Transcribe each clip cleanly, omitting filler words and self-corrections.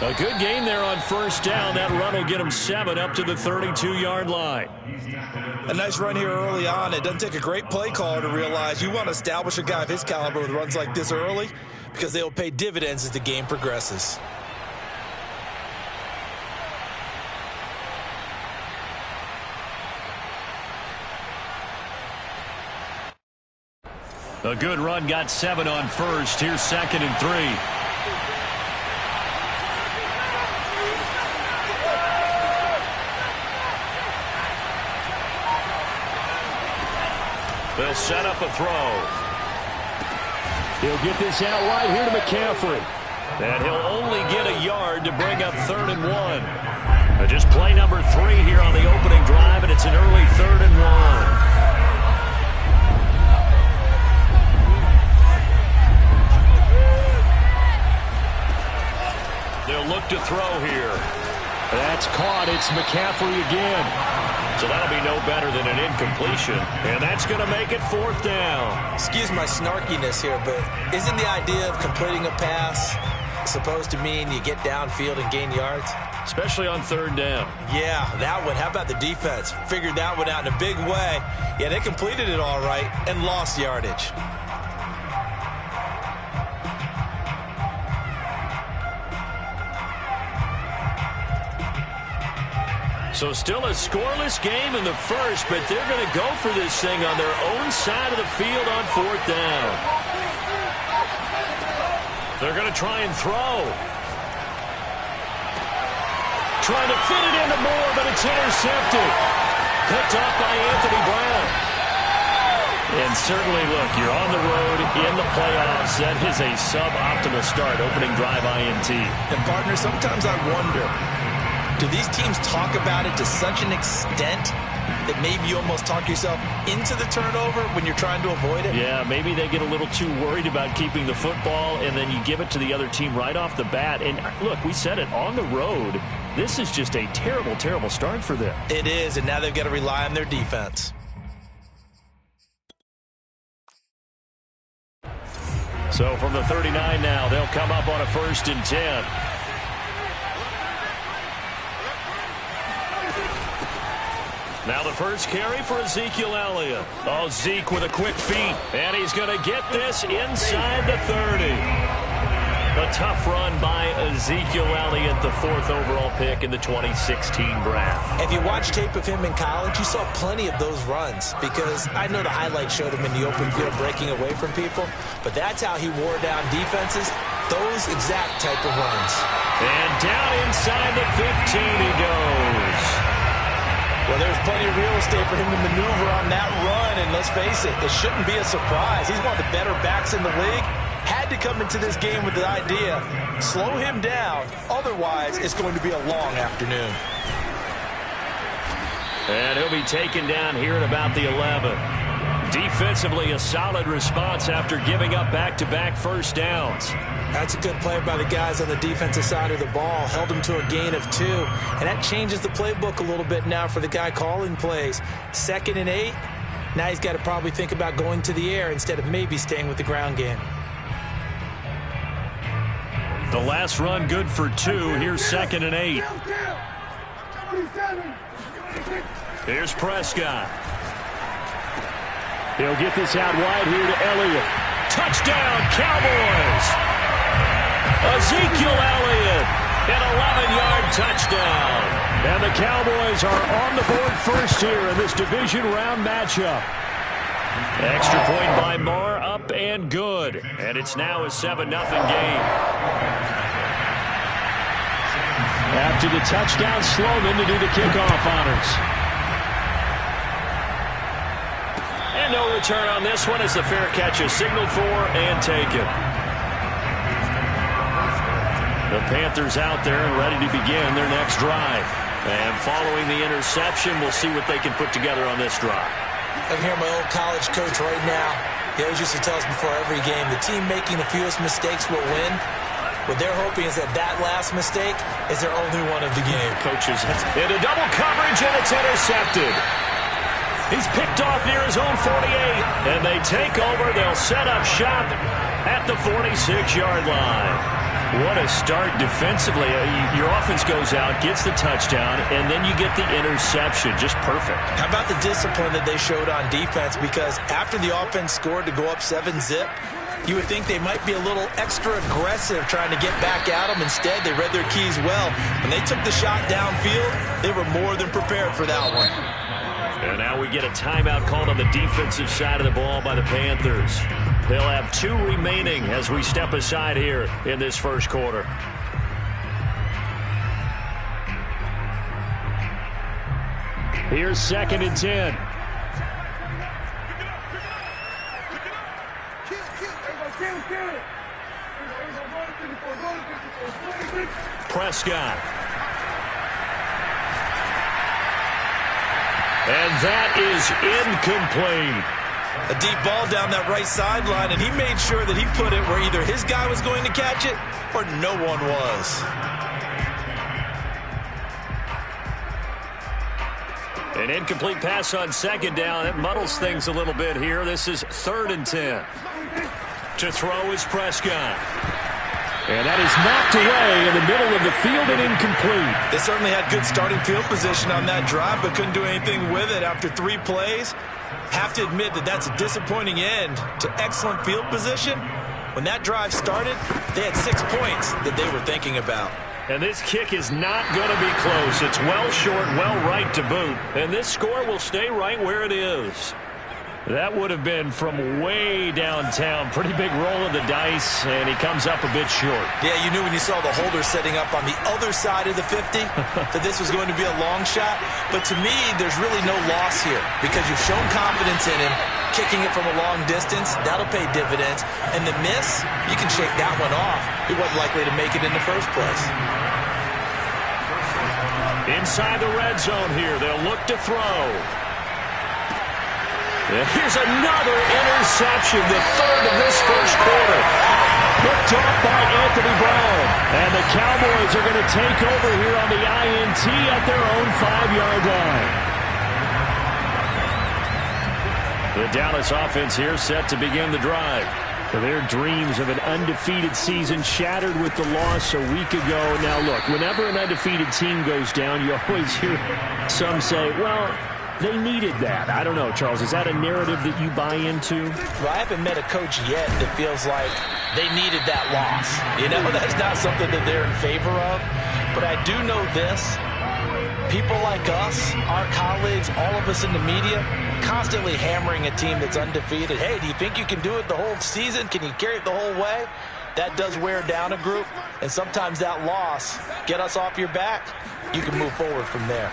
A good gain there on first down. That run will get him 7 up to the 32-yard line. A nice run here early on. It doesn't take a great play caller to realize you want to establish a guy of his caliber with runs like this early because they will pay dividends as the game progresses. A good run got 7 on first. Here's 2nd and 3. They'll set up a throw. He'll get this out wide here to McCaffrey. And he'll only get a yard to bring up 3rd and 1. Just play number 3 here on the opening drive, and it's an early 3rd and 1. They'll look to throw here. That's caught. It's McCaffrey again. So that'll be no better than an incompletion. And that's going to make it 4th down. Excuse my snarkiness here, but isn't the idea of completing a pass supposed to mean you get downfield and gain yards? Especially on 3rd down. Yeah, that one. How about the defense? Figured that one out in a big way. Yeah, they completed it all right and lost yardage. So still a scoreless game in the first, but they're going to go for this thing on their own side of the field on 4th down. They're going to try and throw. Trying to fit it into Moore, but it's intercepted. Picked off by Anthony Brown. And certainly, look, you're on the road in the playoffs. That is a suboptimal start, opening drive INT. And, partner, sometimes I wonder, do these teams talk about it to such an extent that maybe you almost talk yourself into the turnover when you're trying to avoid it? Yeah, maybe they get a little too worried about keeping the football, and then you give it to the other team right off the bat. And, look, we said it, on the road, this is just a terrible, terrible start for them. It is, and now they've got to rely on their defense. So from the 39 now, they'll come up on a 1st and 10. Now the first carry for Ezekiel Elliott. Oh, Zeke with a quick feet. And he's going to get this inside the 30. A tough run by Ezekiel Elliott, the 4th overall pick in the 2016 draft. If you watch tape of him in college, you saw plenty of those runs because I know the highlight showed him in the open field breaking away from people, but that's how he wore down defenses, those exact type of runs. And down inside the 15 he goes. Well, there's plenty of real estate for him to maneuver on that run, and let's face it, it shouldn't be a surprise. He's one of the better backs in the league. Had to come into this game with the idea, slow him down, otherwise it's going to be a long afternoon. And he'll be taken down here at about the 11. Defensively, a solid response after giving up back-to-back first downs. That's a good play by the guys on the defensive side of the ball. Held him to a gain of 2. And that changes the playbook a little bit now for the guy calling plays. 2nd and 8. Now he's got to probably think about going to the air instead of maybe staying with the ground game. The last run good for 2. Here's 2nd and 8. Here's Prescott. He'll get this out wide here to Elliott. Touchdown, Cowboys! Ezekiel Elliott, an 11-yard touchdown. And the Cowboys are on the board first here in this division round matchup. Extra point by Moore, up and good. And it's now a 7-0 game. After the touchdown, Sloman to do the kickoff honors. And no return on this one as the fair catch is signaled for and taken. The Panthers out there and ready to begin their next drive. And following the interception, we'll see what they can put together on this drive. I can hear my old college coach right now. He always used to tell us before every game, the team making the fewest mistakes will win. What they're hoping is that that last mistake is their only one of the game. Coaches into double coverage, and it's intercepted. He's picked off near his own 48. And they take over. They'll set up shop at the 46-yard line. What a start defensively. Your offense goes out, gets the touchdown, and then you get the interception. Just perfect. How about the discipline that they showed on defense? Because after the offense scored to go up 7-zip, you would think they might be a little extra aggressive trying to get back at them. Instead, they read their keys well. When they took the shot downfield, they were more than prepared for that one. And now we get a timeout called on the defensive side of the ball by the Panthers. They'll have 2 remaining as we step aside here in this first quarter. Here's 2nd and 10. Prescott. And that is incomplete. A deep ball down that right sideline, and he made sure that he put it where either his guy was going to catch it or no one was. An incomplete pass on 2nd down. It muddles things a little bit here. This is 3rd and 10. To throw is Prescott. And that is knocked away in the middle of the field and incomplete. They certainly had good starting field position on that drive, but couldn't do anything with it after 3 plays. Have to admit that that's a disappointing end to excellent field position. When that drive started, they had 6 points that they were thinking about. And this kick is not going to be close. It's well short, well right to boot. And this score will stay right where it is. That would have been from way downtown. Pretty big roll of the dice, and he comes up a bit short. Yeah, you knew when you saw the holder setting up on the other side of the 50 that this was going to be a long shot. But to me, there's really no loss here because you've shown confidence in him. Kicking it from a long distance, that'll pay dividends. And the miss, you can shake that one off. He wasn't likely to make it in the first place. Inside the red zone here, they'll look to throw. And here's another interception, the 3rd of this first quarter. Picked off by Anthony Brown. And the Cowboys are going to take over here on the INT at their own 5-yard line. The Dallas offense here set to begin the drive. Their dreams of an undefeated season shattered with the loss a week ago. Now, look, whenever an undefeated team goes down, you always hear some say, well, they needed that. I don't know, Charles. Is that a narrative that you buy into? Well, I haven't met a coach yet that feels like they needed that loss. You know, that's not something that they're in favor of. But I do know this. People like us, our colleagues, all of us in the media, constantly hammering a team that's undefeated. Hey, do you think you can do it the whole season? Can you carry it the whole way? That does wear down a group. And sometimes that loss, get us off your back, you can move forward from there.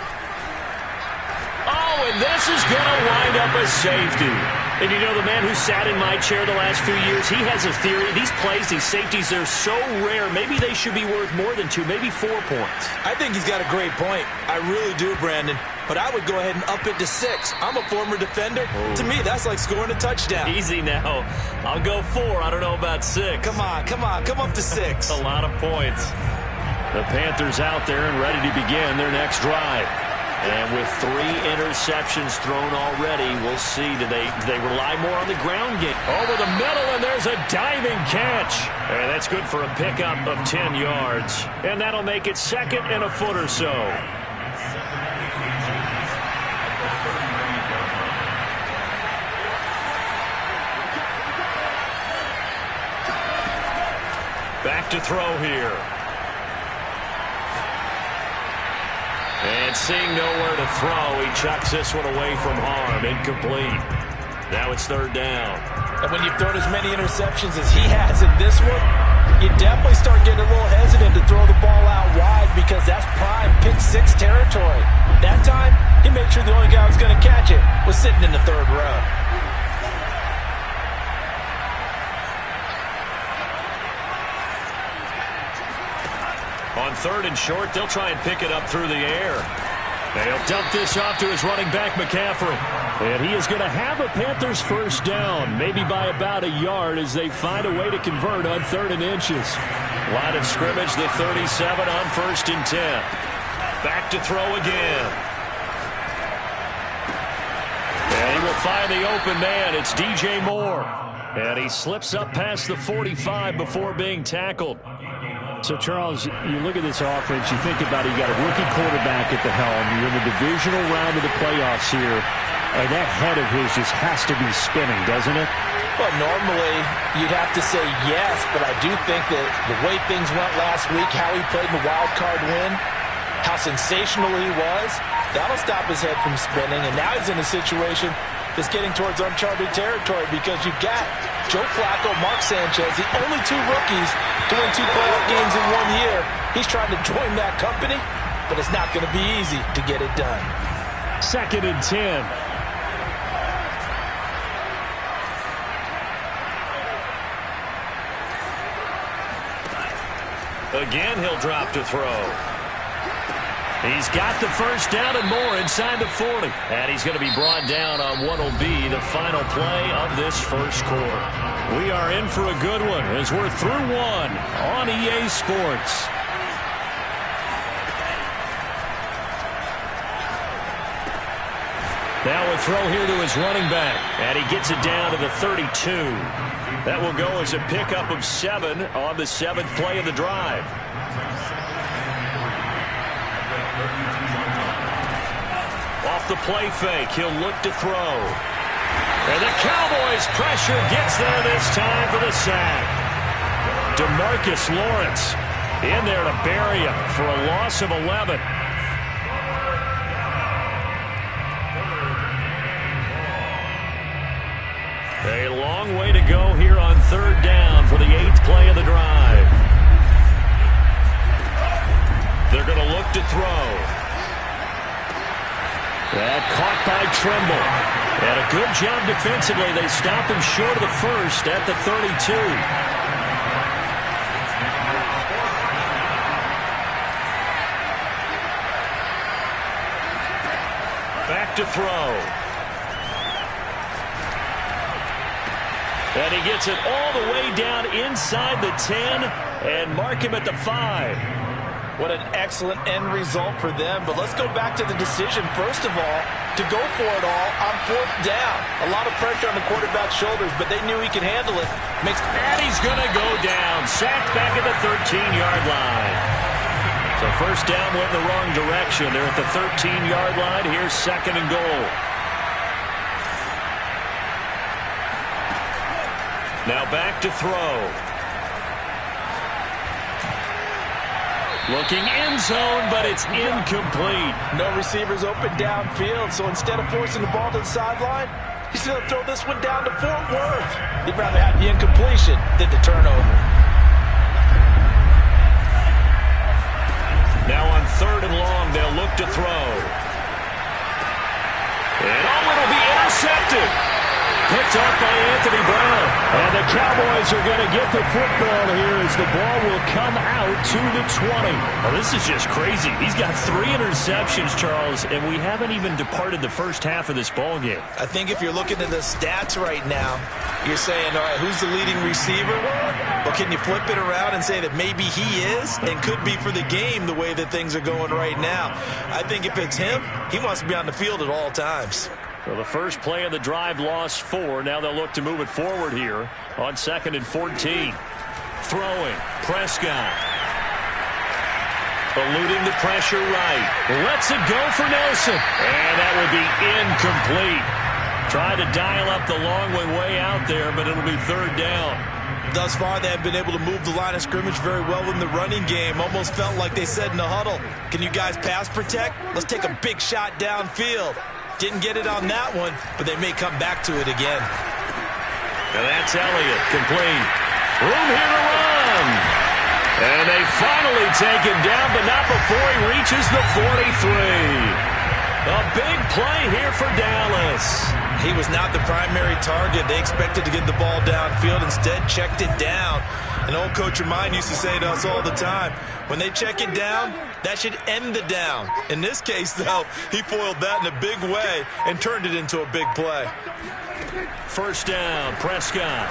Oh, and this is going to wind up a safety. And you know, the man who sat in my chair the last few years, he has a theory. These plays, these safeties, they're so rare. Maybe they should be worth more than 2, maybe 4 points. I think he's got a great point. I really do, Brandon. But I would go ahead and up it to 6. I'm a former defender. Oh. To me, that's like scoring a touchdown. Easy now. I'll go 4. I don't know about 6. Come on. Come up to 6. A lot of points. The Panthers out there and ready to begin their next drive. And with 3 interceptions thrown already, we'll see. Do they rely more on the ground game? Over the middle, and there's a diving catch. And that's good for a pickup of 10 yards. And that'll make it 2nd and a foot or so. Back to throw here. And seeing nowhere to throw, he chucks this one away from harm. Incomplete. Now it's 3rd down. And when you've thrown as many interceptions as he has in this one, you definitely start getting a little hesitant to throw the ball out wide because that's prime pick 6 territory. That time, he made sure the only guy who was going to catch it was sitting in the 3rd row. On 3rd and short, they'll try and pick it up through the air. And he'll dump this off to his running back, McCaffrey. And he is going to have a Panthers first down, maybe by about a yard as they find a way to convert on 3rd and inches. Line of scrimmage, the 37 on 1st and 10. Back to throw again. find the open man. It's DJ Moore. And he slips up past the 45 before being tackled. So, Charles, you look at this offense, you think about it, you got a rookie quarterback at the helm. You're in the divisional round of the playoffs here. And that head of his just has to be spinning, doesn't it? Well, normally you'd have to say yes, but I do think that the way things went last week, how he played in the wild card win, how sensational he was, that'll stop his head from spinning. And now he's in a situation that's getting towards uncharted territory because you've got Joe Flacco, Mark Sanchez, the only two rookies to win 2 playoff games in 1 year. He's trying to join that company, but it's not going to be easy to get it done. 2nd and 10. Again, he'll drop to throw. He's got the first down and more inside the 40. And he's going to be brought down on what will be the final play of this first quarter. We are in for a good one as we're through one on EA Sports. Now a throw here to his running back. And he gets it down to the 32. That will go as a pickup of 7 on the 7th play of the drive. Off the play fake, he'll look to throw. And the Cowboys' pressure gets there this time for the sack. DeMarcus Lawrence in there to bury him for a loss of 11. A long way to go here on 3rd down for the 8th play of the drive. They're going to look to throw. That caught by Trimble. And a good job defensively. They stop him short of the first at the 32. Back to throw. And he gets it all the way down inside the 10 and mark him at the 5. What an excellent end result for them. But let's go back to the decision, first of all, to go for it all on 4th down. A lot of pressure on the quarterback's shoulders, but they knew he could handle it. And he's going to go down. Sacked back at the 13-yard line. So first down went in the wrong direction. They're at the 13-yard line. Here's 2nd and goal. Now back to throw. Looking end zone, but it's incomplete. No receivers open downfield, so instead of forcing the ball to the sideline, he's going to throw this one down to Fort Worth. He'd rather have the incompletion than the turnover. Now on 3rd and long, they'll look to throw. And it'll be intercepted. Picked up by Anthony Brown. And the Cowboys are going to get the football here as the ball will come out to the 20. Well, this is just crazy. He's got 3 interceptions, Charles, and we haven't even departed the first half of this ball game. I think if you're looking at the stats right now, you're saying, all right, who's the leading receiver? Well, can you flip it around and say that maybe he is and could be for the game the way that things are going right now? I think if it's him, he wants to be on the field at all times. Well, the first play of the drive lost 4. Now they'll look to move it forward here on 2nd and 14. Throwing. Prescott. Eluding the pressure right. Lets it go for Nelson. And that will be incomplete. Tried to dial up the long way out there, but it'll be 3rd down. Thus far, they have been able to move the line of scrimmage very well in the running game. Almost felt like they said in the huddle, can you guys pass protect? Let's take a big shot downfield. Didn't get it on that one, but they may come back to it again. And that's Elliott, complete. Room here to run. And they finally take him down, but not before he reaches the 43. A big play here for Dallas. He was not the primary target. They expected to get the ball downfield. Instead, checked it down. An old coach of mine used to say to us all the time, when they check it down, that should end the down. In this case, though, he foiled that in a big way and turned it into a big play. First down, Prescott.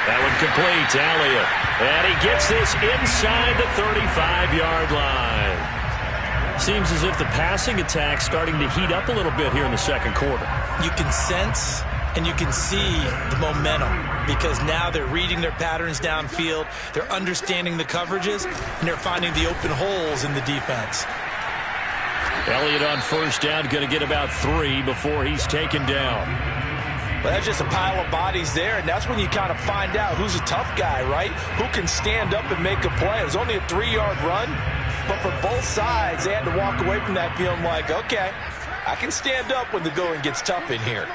That one complete to Elliott. And he gets this inside the 35-yard line. Seems as if the passing attack's starting to heat up a little bit here in the second quarter. You can sense and you can see the momentum because now they're reading their patterns downfield, they're understanding the coverages, and they're finding the open holes in the defense. Elliott on first down, going to get about 3 before he's taken down. Well, that's just a pile of bodies there, and that's when you kind of find out who's a tough guy, right? Who can stand up and make a play. It was only a 3-yard run, but for both sides, they had to walk away from that feeling like, okay, I can stand up when the going gets tough in here.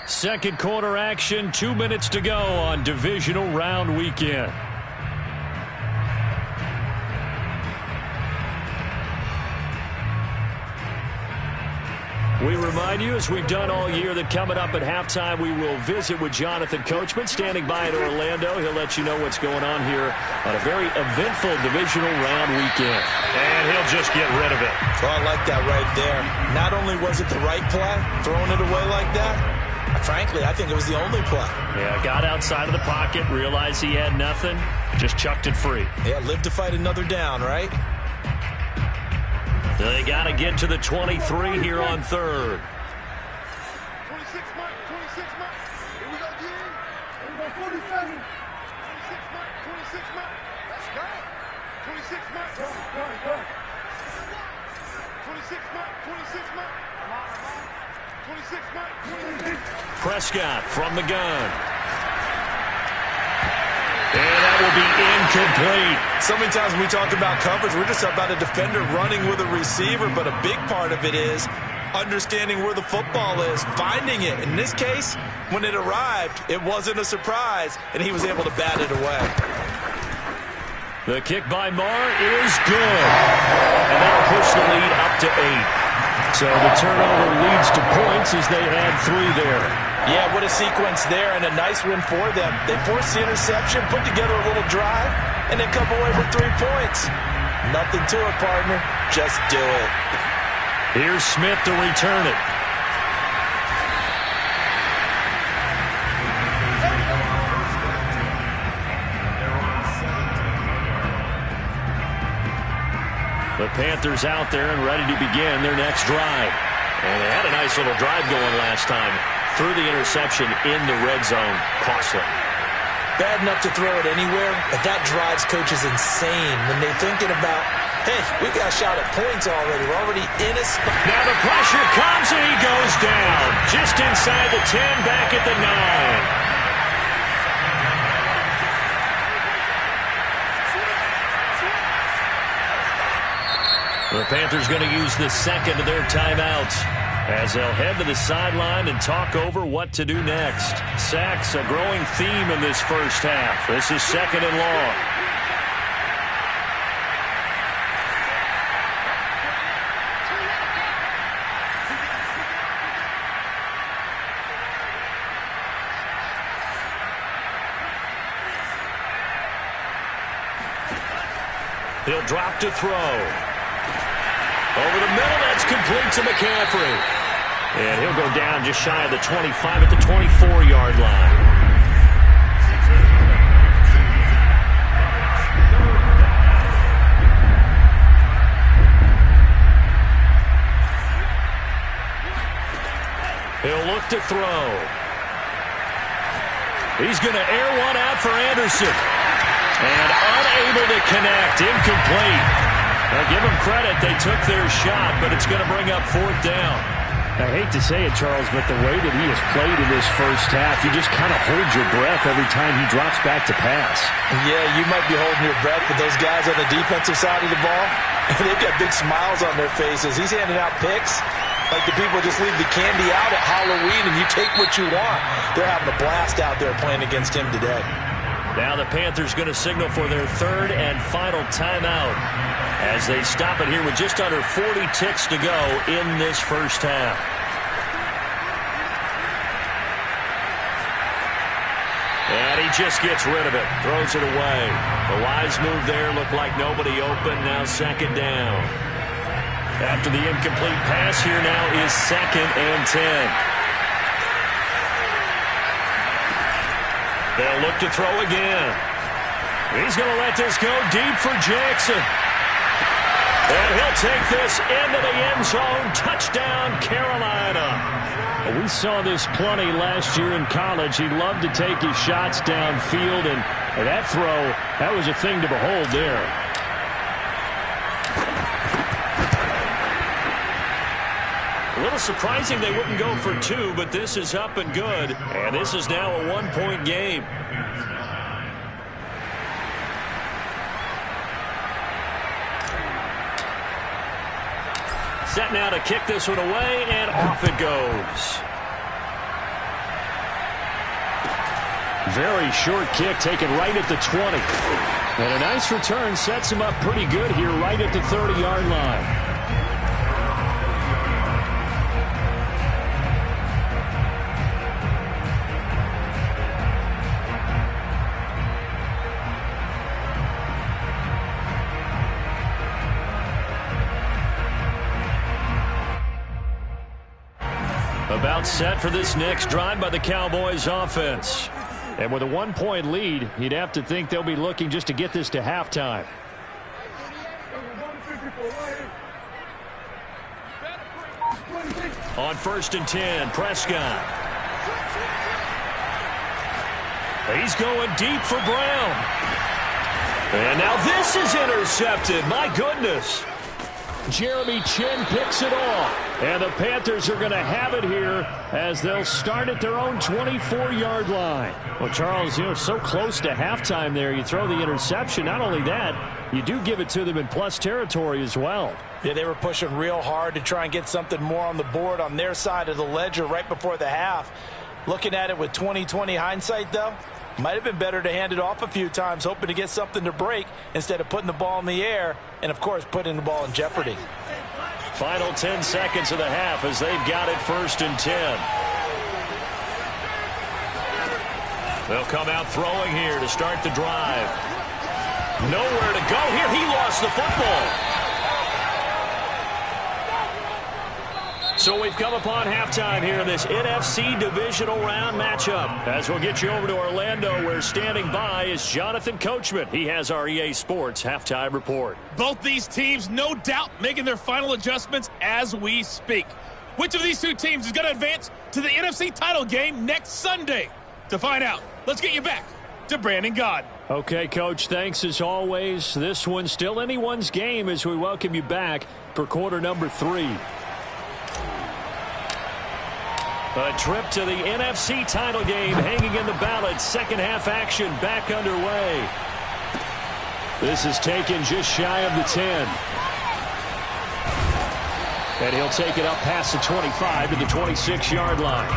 Second quarter action, 2 minutes to go on divisional round weekend. We remind you, as we've done all year, that coming up at halftime, we will visit with Jonathan Coachman, standing by in Orlando. He'll let you know what's going on here on a very eventful divisional round weekend. And he'll just get rid of it. Oh, I like that right there. Not only was it the right play, throwing it away like that, frankly, I think it was the only play. Yeah, got outside of the pocket, realized he had nothing, just chucked it free. Yeah, live to fight another down, right? They got to get to the 23 here on third. 26 Mike, 26 Mike. Here we go, G. Here we go, 47. 26 Mike, 26 Mike. Let's go. 26 Mike. Go, go, go. 26 Mike, 26 Mike. 26 Mike, 26. Prescott from the gun. And that will be incomplete. So many times when we talk about coverage, we're just about a defender running with a receiver, but a big part of it is understanding where the football is, finding it. In this case, when it arrived, it wasn't a surprise, and he was able to bat it away. The kick by Marr is good. And that'll push the lead up to 8. So the turnover leads to points as they had 3 there. Yeah, what a sequence there, and a nice win for them. They forced the interception, put together a little drive, and then come away with 3 points. Nothing to it, partner. Just do it. Here's Smith to return it. The Panthers out there and ready to begin their next drive. And they had a nice little drive going last time. Threw the interception in the red zone. Costly. Bad enough to throw it anywhere, but that drives coaches insane when they're thinking about, hey, we got a shot at points already. We're already in a spot. Now the pressure comes and he goes down. Just inside the 10, back at the 9. The Panthers going to use the second of their timeouts as they'll head to the sideline and talk over what to do next. Sacks, a growing theme in this first half. This is second and long. He'll drop to throw. Over the middle, that's complete to McCaffrey. And he'll go down just shy of the 25 at the 24-yard line. He'll look to throw. He's going to air one out for Anderson. And unable to connect, incomplete. Now, give them credit. They took their shot, but it's going to bring up 4th down. I hate to say it, Charles, but the way that he has played in this first half, you just kind of hold your breath every time he drops back to pass. Yeah, you might be holding your breath, but those guys on the defensive side of the ball, they've got big smiles on their faces. He's handing out picks like the people just leave the candy out at Halloween and you take what you want. They're having a blast out there playing against him today. Now the Panthers going to signal for their 3rd and final timeout as they stop it here with just under 40 ticks to go in this first half. he just gets rid of it. Throws it away. The wise move there. Looked like nobody open. Now second down. After the incomplete pass, here now is 2nd and 10. They'll look to throw again. He's going to let this go deep for Jackson. And he'll take this into the end zone. Touchdown, Carolina. We saw this plenty last year in college. He loved to take his shots downfield, and that throw, that was a thing to behold there. A little surprising they wouldn't go for 2, but this is up and good. And this is now a 1-point game. Set now to kick this one away, and off it goes. Very short kick taken right at the 20. And a nice return sets him up pretty good here right at the 30-yard line. About set for this next drive by the Cowboys offense. And with a 1-point lead, you'd have to think they'll be looking just to get this to halftime. On 1st and 10, Prescott. He's going deep for Brown. And now this is intercepted. My goodness. Jeremy Chin picks it off. And the Panthers are going to have it here as they'll start at their own 24-yard line. Well, Charles, so close to halftime there. You throw the interception. Not only that, you do give it to them in plus territory as well. Yeah, they were pushing real hard to try and get something more on the board on their side of the ledger right before the half. Looking at it with 20/20 hindsight, though, might have been better to hand it off a few times, hoping to get something to break instead of putting the ball in the air and, of course, putting the ball in jeopardy. Final 10 seconds of the half as they've got it 1st and 10. They'll come out throwing here to start the drive. Nowhere to go here. He lost the football. So we've come upon halftime here in this NFC divisional round matchup. As we'll get you over to Orlando, where standing by is Jonathan Coachman. He has our EA Sports halftime report. Both these teams, no doubt, making their final adjustments as we speak. Which of these two teams is going to advance to the NFC title game next Sunday? To find out, let's get you back to Brandon Gaudin. Okay, Coach, thanks as always. This one's still anyone's game as we welcome you back for quarter number 3. A trip to the NFC title game hanging in the balance. Second half action back underway. This is taken just shy of the 10. And he'll take it up past the 25 to the 26-yard line.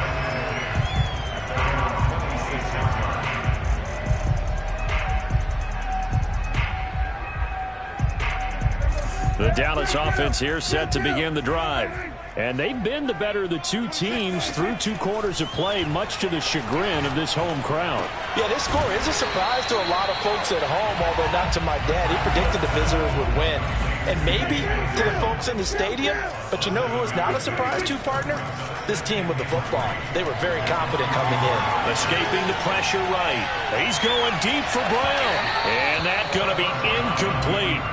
The Dallas offense here set to begin the drive. And they've been the better of the two teams through 2 quarters of play, much to the chagrin of this home crowd. Yeah, this score is a surprise to a lot of folks at home, although not to my dad. He predicted the visitors would win. And maybe to the folks in the stadium, but you know who is not a surprise to, partner? This team with the football. They were very confident coming in. Escaping the pressure right. He's going deep for Brown. And that's going to be incomplete.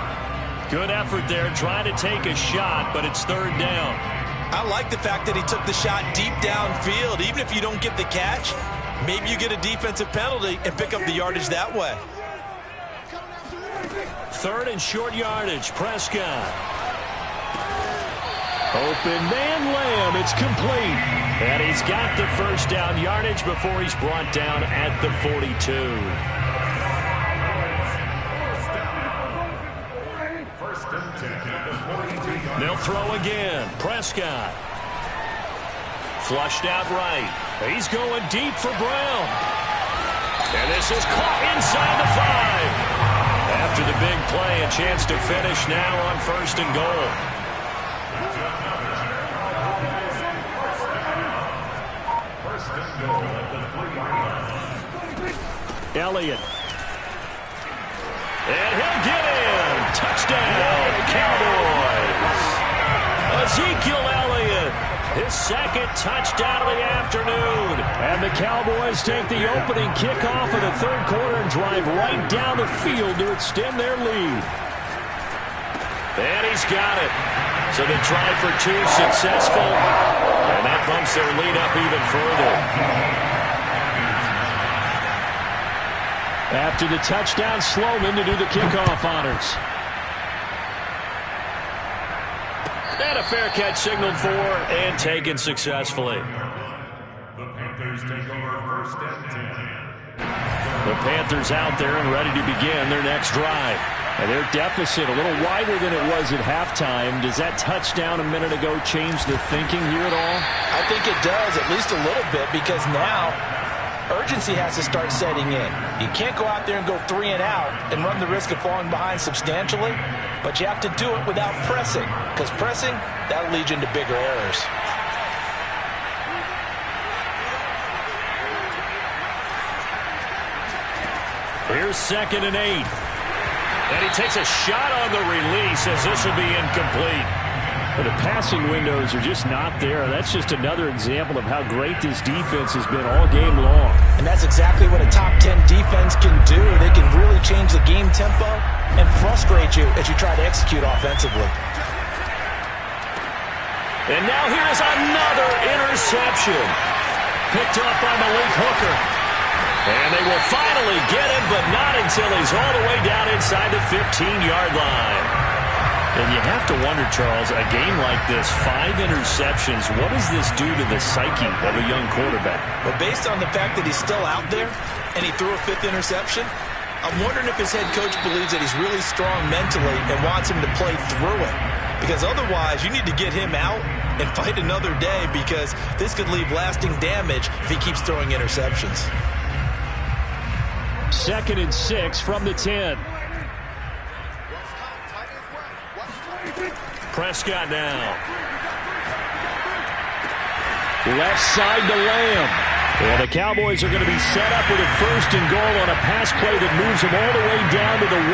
Good effort there, trying to take a shot, but it's 3rd down. I like the fact that he took the shot deep downfield. Even if you don't get the catch, maybe you get a defensive penalty and pick up the yardage that way. 3rd and short yardage, Prescott. Open man Lamb, it's complete. And he's got the 1st down yardage before he's brought down at the 42. They'll throw again. Prescott. Flushed out right. He's going deep for Brown. And this is caught inside the 5. After the big play, a chance to finish now on 1st and goal. Elliott. And he'll get in. Touchdown, Cowboys. Ezekiel Elliott, his second touchdown of the afternoon. And the Cowboys take the opening kickoff of the third quarter and drive right down the field to extend their lead. And he's got it. So they tried for two, successful. And that bumps their lead up even further. After the touchdown, Sloman to do the kickoff honors. And a fair catch signaled for and taken successfully. The Panthers take over first and 10. The Panthers out there and ready to begin their next drive. And their deficit a little wider than it was at halftime. Does that touchdown a minute ago change the thinking here at all? I think it does, at least a little bit, because now urgency has to start setting in. You can't go out there and go 3 and out and run the risk of falling behind substantially, but you have to do it without pressing, because pressing, that'll lead you into bigger errors. Here's 2nd and 8. And he takes a shot on the release as this will be incomplete. But the passing windows are just not there. That's just another example of how great this defense has been all game long. And that's exactly what a top 10 defense can do. They can really change the game tempo and frustrate you as you try to execute offensively. And now here's another interception. Picked up by Malik Hooker. And they will finally get him, but not until he's all the way down inside the 15-yard line. And you have to wonder, Charles, a game like this, 5 interceptions, what does this do to the psyche of a young quarterback? Well, based on the fact that he's still out there and he threw a 5th interception, I'm wondering if his head coach believes that he's really strong mentally and wants him to play through it. Because otherwise, you need to get him out and fight another day, because this could leave lasting damage if he keeps throwing interceptions. 2nd and 6 from the 10. Prescott now. Left side to Lamb. And the Cowboys are going to be set up with a 1st and goal on a pass play that moves them all the way down to the 1.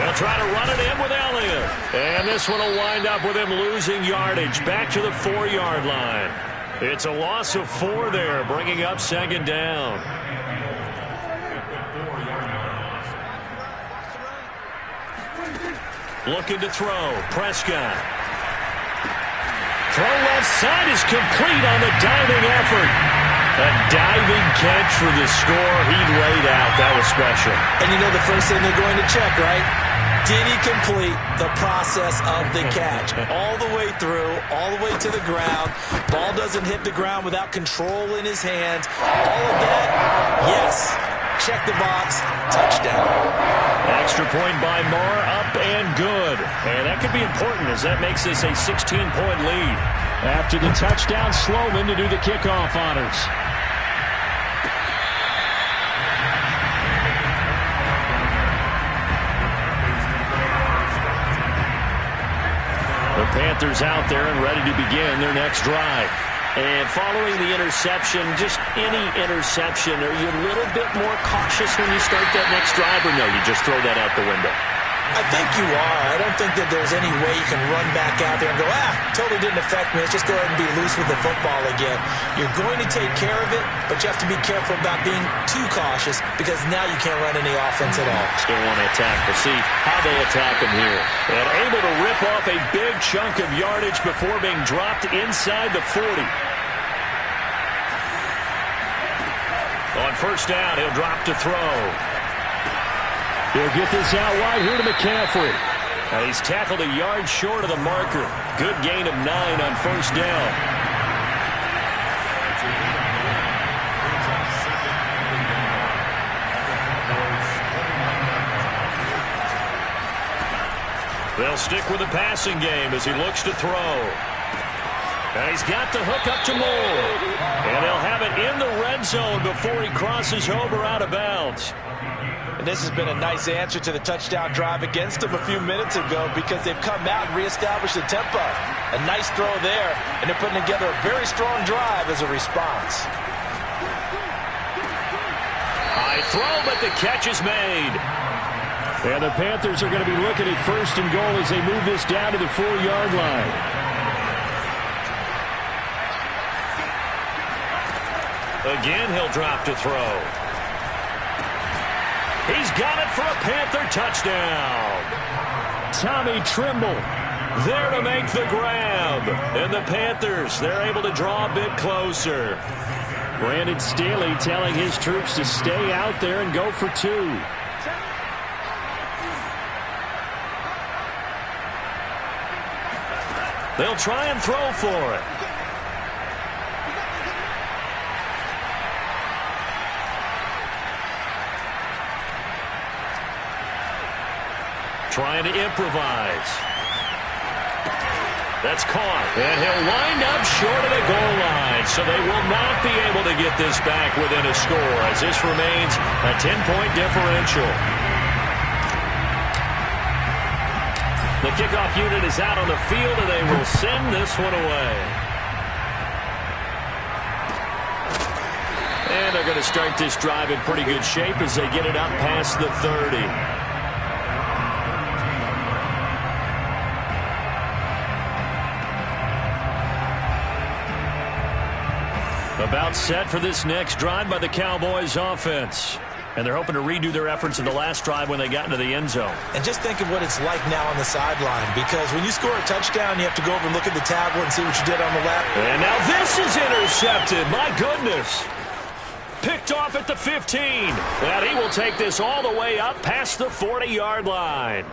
They'll try to run it in with Elliott. And this one will wind up with him losing yardage back to the 4-yard line. It's a loss of 4 there, bringing up 2nd down. Looking to throw. Prescott. Throw left side is complete on the diving effort. A diving catch for the score. He laid out. That was special. And you know the first thing they're going to check, right? Did he complete the process of the catch? All the way through, all the way to the ground. Ball doesn't hit the ground without control in his hands. All of that, yes. Check the box. Touchdown. Extra point by Moore, up and good. And that could be important as that makes this a 16-point lead. After the touchdown, Sloman to do the kickoff honors. The Panthers out there and ready to begin their next drive. And following the interception, just any interception, are you a little bit more cautious when you start that next drive, or no, you just throw that out the window? I think you are. I don't think that there's any way you can run back out there and go, totally didn't affect me. Let's just go ahead and be loose with the football again. You're going to take care of it, but you have to be careful about being too cautious, because now you can't run any offense at all. Still want to attack. We'll see how they attack him here. And able to rip off a big chunk of yardage before being dropped inside the 40. On 1st down, he'll drop to throw. He'll get this out wide here to McCaffrey. And he's tackled a yard short of the marker. Good gain of 9 on 1st down. They'll stick with the passing game as he looks to throw. And he's got the hook up to Moore. And he'll have it in the red zone before he crosses over out of bounds. And this has been a nice answer to the touchdown drive against them a few minutes ago, because they've come out and reestablished the tempo. A nice throw there, and they're putting together a very strong drive as a response. High throw, but the catch is made. And the Panthers are going to be looking at 1st and goal as they move this down to the 4-yard line. Again, he'll drop to throw. He's got it for a Panther touchdown. Tommy Trimble there to make the grab. And the Panthers, they're able to draw a bit closer. Brandon Staley telling his troops to stay out there and go for 2. They'll try and throw for it. Trying to improvise. That's caught. And he'll wind up short of the goal line. So they will not be able to get this back within a score as this remains a 10-point differential. The kickoff unit is out on the field, and they will send this one away. And they're going to start this drive in pretty good shape as they get it up past the 30. About set for this next drive by the Cowboys offense. And they're hoping to redo their efforts in the last drive when they got into the end zone. And just think of what it's like now on the sideline, because when you score a touchdown, you have to go over and look at the tablet and see what you did on the left. And now this is intercepted. My goodness. Picked off at the 15. And he will take this all the way up past the 40-yard line.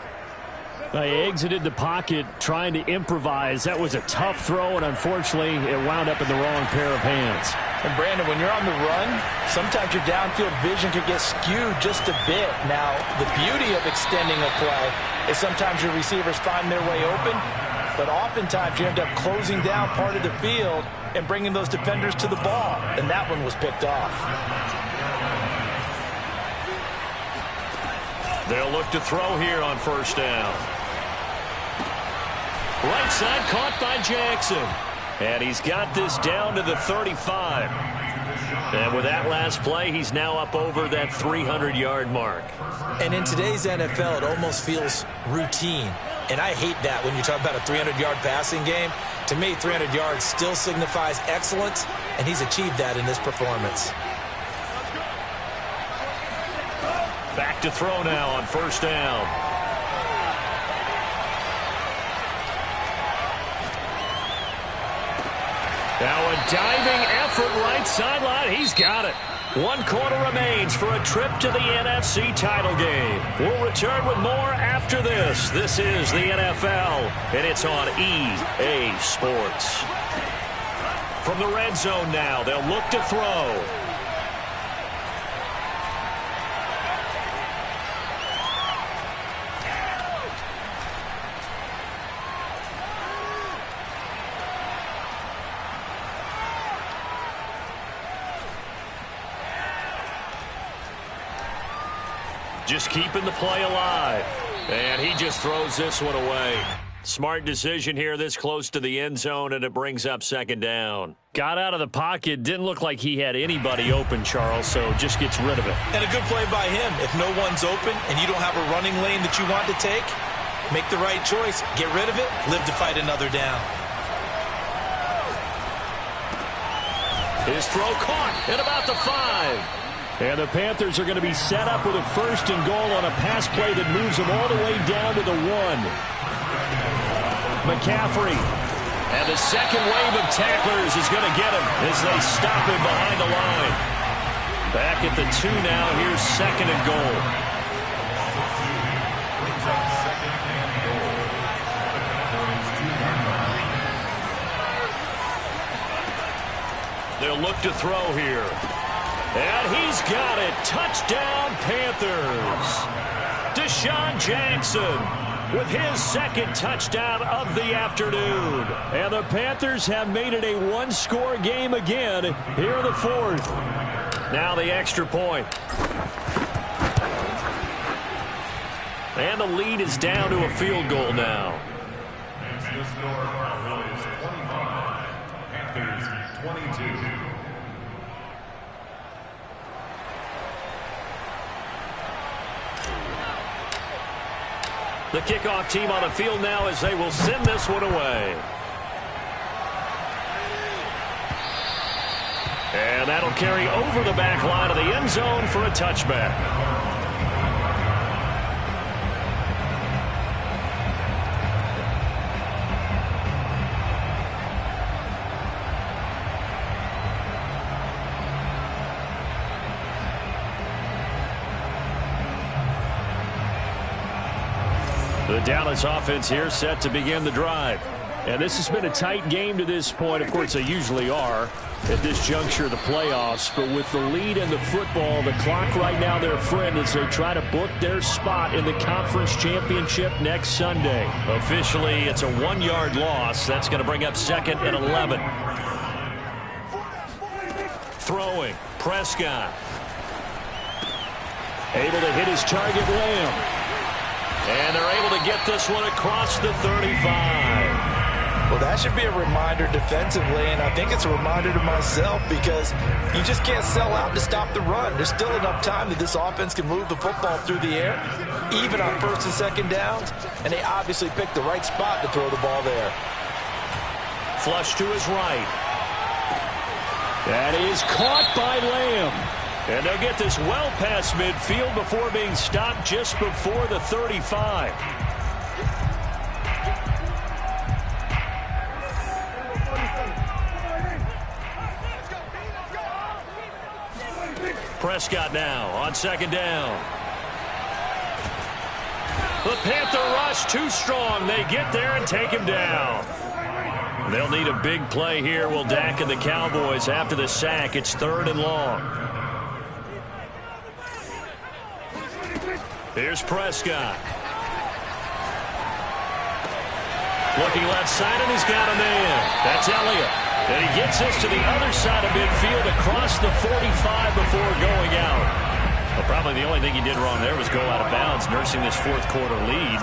They exited the pocket trying to improvise. That was a tough throw, and unfortunately, it wound up in the wrong pair of hands. And Brandon, when you're on the run, sometimes your downfield vision could get skewed just a bit. Now, the beauty of extending a play is sometimes your receivers find their way open, but oftentimes you end up closing down part of the field and bringing those defenders to the ball, and that one was picked off. They'll look to throw here on 1st down. Right side caught by Jackson. And he's got this down to the 35. And with that last play, he's now up over that 300-yard mark. And in today's NFL, it almost feels routine. And I hate that when you talk about a 300-yard passing game. To me, 300 yards still signifies excellence, and he's achieved that in this performance. Back to throw now on 1st down. Now a diving effort right sideline. He's got it. 1 quarter remains for a trip to the NFC title game. We'll return with more after this. This is the NFL, and it's on EA Sports. From the red zone now, they'll look to throw. Just keeping the play alive. And he just throws this one away. Smart decision here this close to the end zone, and it brings up 2nd down. Got out of the pocket. Didn't look like he had anybody open, Charles, so just gets rid of it. And a good play by him. If no one's open and you don't have a running lane that you want to take, make the right choice. Get rid of it. Live to fight another down. His throw caught at about the 5. And the Panthers are going to be set up with a 1st and goal on a pass play that moves them all the way down to the 1. McCaffrey. And the second wave of tacklers is going to get him as they stop him behind the line. Back at the 2 now. Here's 2nd and goal. They'll look to throw here. And he's got it. Touchdown, Panthers. Deshaun Jackson with his 2nd touchdown of the afternoon. And the Panthers have made it a 1-score game again here in the 4th. Now the extra point. And the lead is down to a field goal now. Makes the score, The kickoff team on the field now as they will send this one away. And that'll carry over the back line of the end zone for a touchback. The Dallas offense here set to begin the drive. And this has been a tight game to this point. Of course, they usually are at this juncture of the playoffs. But with the lead in the football, the clock right now their friend as they try to book their spot in the conference championship next Sunday. Officially, it's a 1-yard loss. That's going to bring up 2nd and 11. Throwing, Prescott. Able to hit his target, Lamb. And they're able to get this one across the 35. Well, that should be a reminder defensively, and I think it's a reminder to myself because you just can't sell out to stop the run. There's still enough time that this offense can move the football through the air, even on 1st and 2nd downs, and they obviously picked the right spot to throw the ball there. Flush to his right. That is caught by Lamb. And they'll get this well past midfield before being stopped just before the 35. Prescott now on 2nd down. The Panther rush too strong. They get there and take him down. They'll need a big play here. Will Dak and the Cowboys after the sack. It's 3rd and long. Here's Prescott. Looking left side, and he's got a man. That's Elliott. And he gets this to the other side of midfield across the 45 before going out. Well, probably the only thing he did wrong there was go out of bounds, nursing this 4th quarter lead.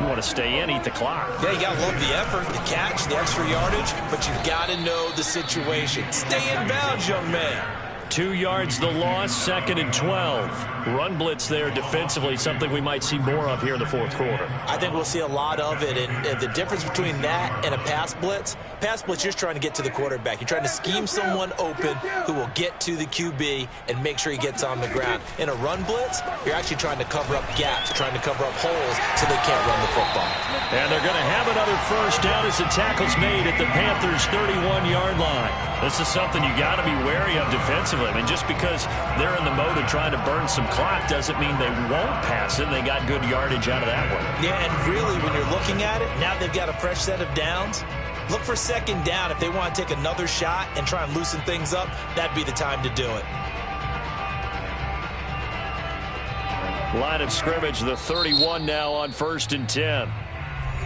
You want to stay in, eat the clock. Yeah, you got to love the effort, the catch, the extra yardage, but you've got to know the situation. Stay in bounds, young man. 2 yards the loss, 2nd and 12. Run blitz there defensively, something we might see more of here in the 4th quarter. I think we'll see a lot of it, and the difference between that and a pass blitz, you're just trying to get to the quarterback. You're trying to scheme someone open who will get to the QB and make sure he gets on the ground. In a run blitz, you're actually trying to cover up gaps, trying to cover up holes so they can't run the football. And they're going to have another 1st down as the tackle's made at the Panthers' 31-yard line. This is something you got to be wary of defensively. I mean, just because they're in the mode of trying to burn some clock doesn't mean they won't pass it. They got good yardage out of that one. Yeah, and really, when you're looking at it, now they've got a fresh set of downs. Look for 2nd down. If they want to take another shot and try and loosen things up, that'd be the time to do it. Line of scrimmage, the 31 now on 1st and 10.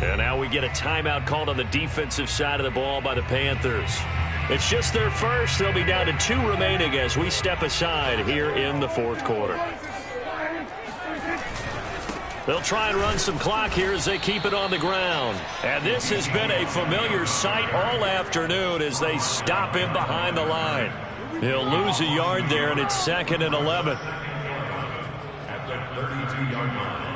And now we get a timeout called on the defensive side of the ball by the Panthers. It's just their first. They'll be down to 2 remaining as we step aside here in the 4th quarter. They'll try and run some clock here as they keep it on the ground. And this has been a familiar sight all afternoon as they stop him behind the line. He'll lose a yard there, and it's 2nd and 11. At the 32-yard line.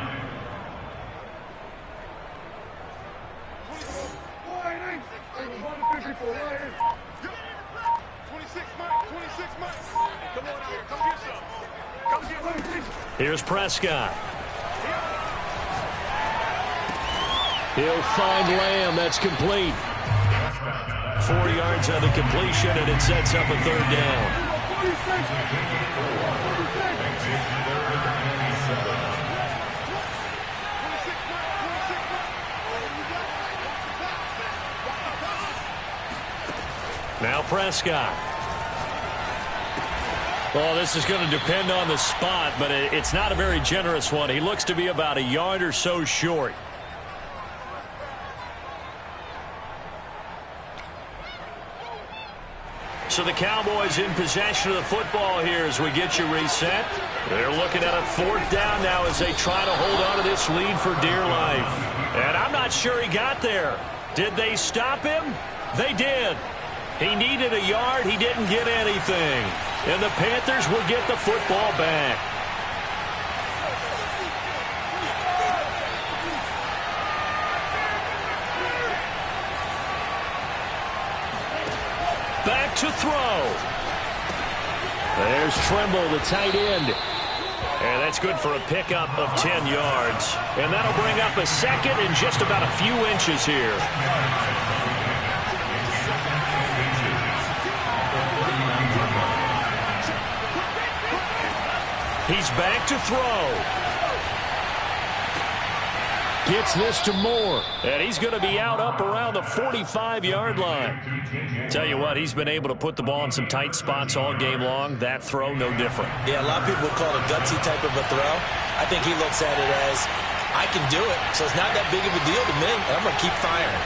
Here's Prescott. He'll find Lamb. That's complete. 4 yards on the completion, and it sets up a 3rd down. Now Prescott. Well, this is going to depend on the spot, but it's not a very generous one. He looks to be about a yard or so short. So the Cowboys in possession of the football here as we get you reset. They're looking at a 4th down now as they try to hold on to this lead for dear life. And I'm not sure he got there. Did they stop him? They did. He needed a yard. He didn't get anything. And the Panthers will get the football back. to throw. There's Trimble, the tight end. And that's good for a pickup of 10 yards. And that'll bring up a second and just about a few inches here. He's back to throw. Gets this to Moore. And he's going to be out up around the 45-yard line. Tell you what, he's been able to put the ball in some tight spots all game long. That throw, no different. Yeah, a lot of people would call it a gutsy type of a throw. I think he looks at it as, I can do it, so it's not that big of a deal to me, and I'm going to keep firing.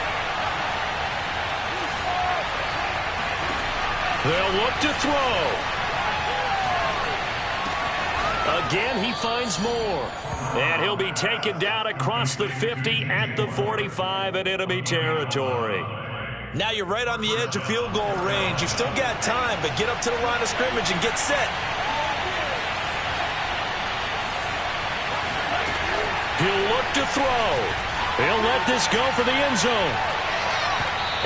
They'll look to throw. Again, he finds Moore. And he'll be taken down across the 50 at the 45 in enemy territory. Now you're right on the edge of field goal range. You've still got time, but get up to the line of scrimmage and get set. He'll look to throw. He'll let this go for the end zone.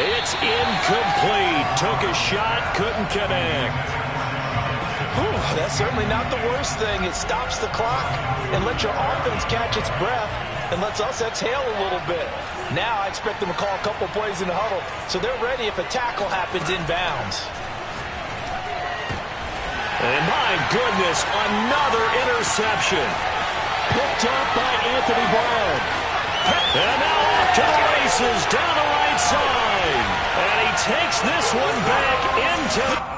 It's incomplete. Took a shot, couldn't connect. That's certainly not the worst thing. It stops the clock and lets your offense catch its breath and lets us exhale a little bit. Now I expect them to call a couple plays in the huddle so they're ready if a tackle happens inbounds. And my goodness, another interception. Picked up by Anthony Brown. And now off to the races down the right side. And he takes this one back into...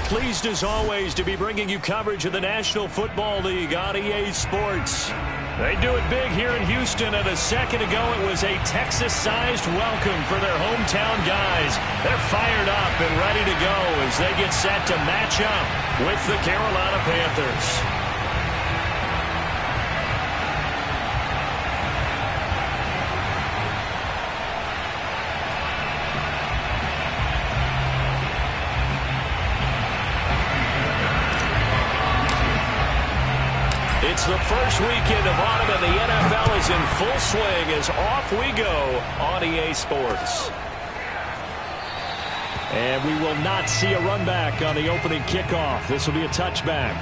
Pleased as always to be bringing you coverage of the National Football League on EA Sports. They do it big here in Houston, and a second ago it was a Texas-sized welcome for their hometown guys. They're fired up and ready to go as they get set to match up with the Carolina Panthers. It's the first weekend of autumn, and the NFL is in full swing as off we go on EA Sports. And we will not see a run back on the opening kickoff. This will be a touchback.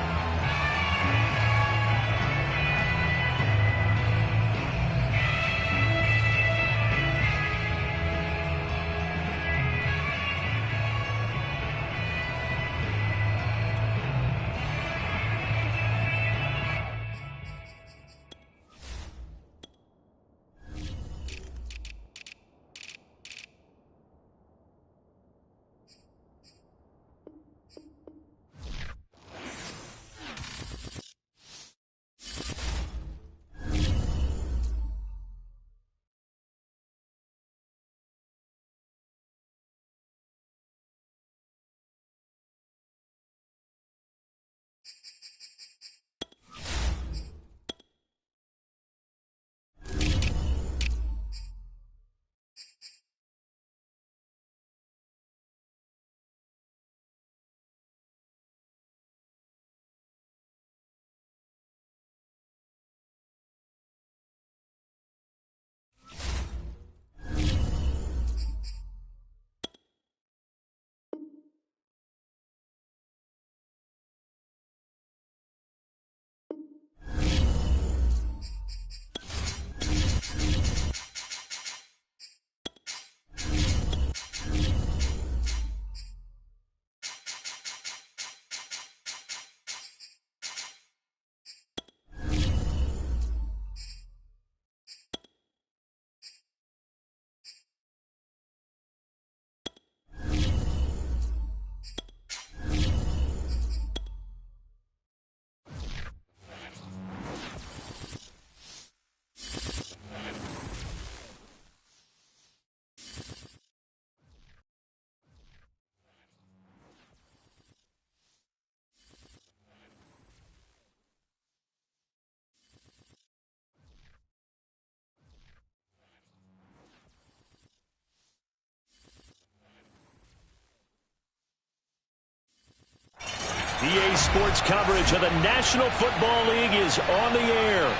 EA Sports coverage of the National Football League is on the air.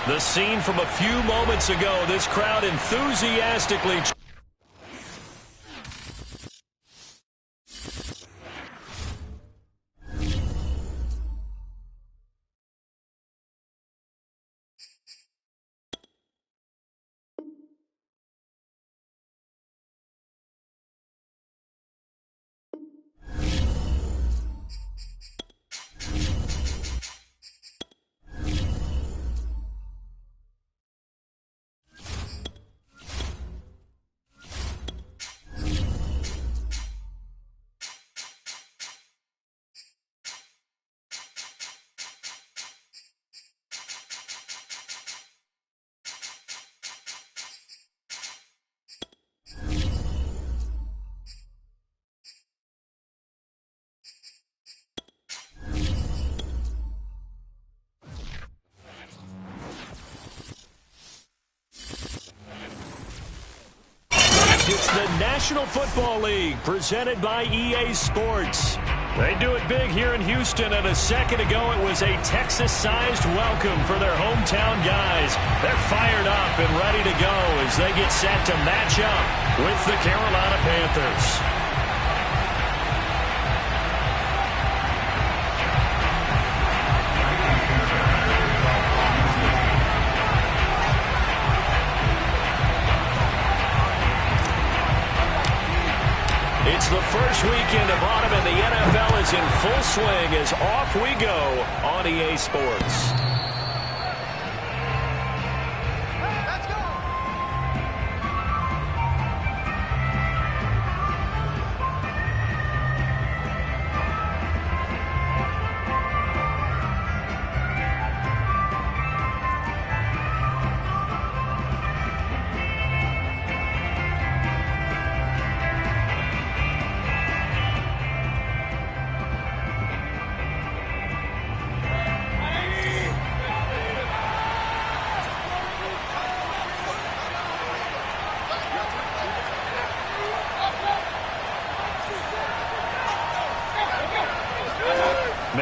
The scene from a few moments ago, this crowd enthusiastically It's the National Football League presented by EA Sports. They do it big here in Houston, and a second ago it was a Texas-sized welcome for their hometown guys. They're fired up and ready to go as they get set to match up with the Carolina Panthers. It's the first weekend of autumn, and the NFL is in full swing as off we go on EA Sports. Let's go!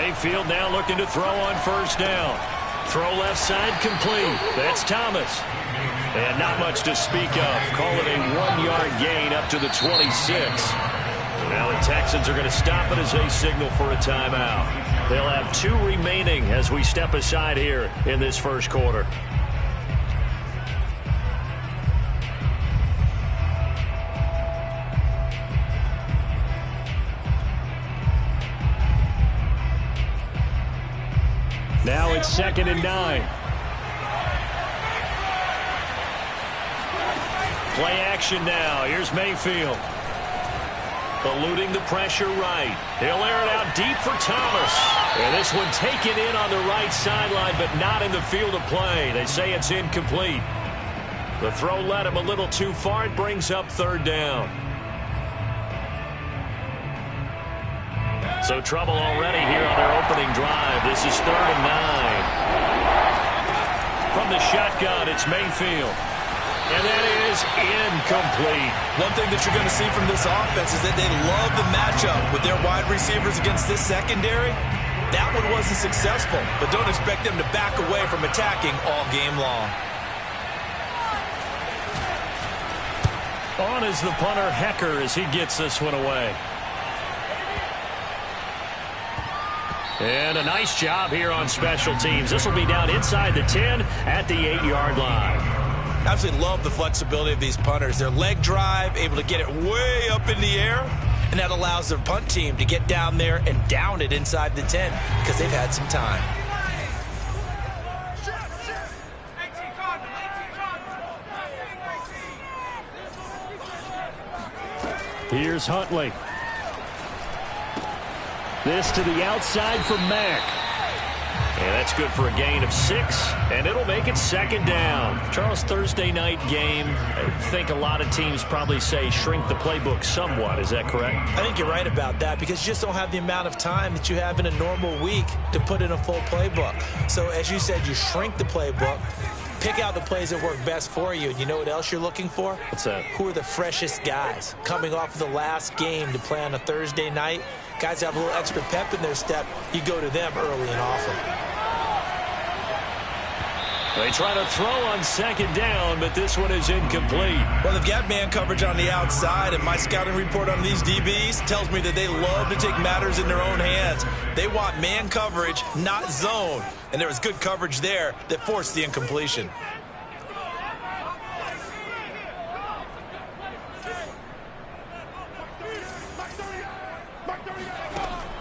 Mayfield now looking to throw on first down. Throw left side complete. That's Thomas. And not much to speak of. Call it a 1-yard gain up to the 26. Now the Texans are going to stop it as they signal for a timeout. They'll have 2 remaining as we step aside here in this first quarter. Now it's 2nd and 9. Play action now. Here's Mayfield. Eluding the pressure right. He'll air it out deep for Thomas. And this one taken in on the right sideline, but not in the field of play. They say it's incomplete. The throw led him a little too far. It brings up 3rd down. So trouble already here on their opening drive. This is 3rd and 9. From the shotgun, it's Mayfield. And that is incomplete. One thing that you're going to see from this offense is that they love the matchup with their wide receivers against this secondary. That one wasn't successful, but don't expect them to back away from attacking all game long. On is the punter, Hecker, as he gets this one away. And a nice job here on special teams. This will be down inside the 10 at the 8-yard line. Absolutely love the flexibility of these punters. Their leg drive, able to get it way up in the air, and that allows their punt team to get down there and down it inside the 10 because they've had some time. Here's Huntley. This to the outside for Mack. And that's good for a gain of 6, and it'll make it 2nd down. Charles, Thursday night game, I think a lot of teams probably say shrink the playbook somewhat. Is that correct? I think you're right about that because you just don't have the amount of time that you have in a normal week to put in a full playbook. So as you said, you shrink the playbook, pick out the plays that work best for you. And you know what else you're looking for? What's that? Who are the freshest guys coming off of the last game to play on a Thursday night? Guys have a little extra pep in their step. You go to them early and often. They try to throw on 2nd down, but this one is incomplete. Well, they've got man coverage on the outside, and my scouting report on these DBs tells me that they love to take matters in their own hands. They want man coverage, not zone. And there was good coverage there that forced the incompletion.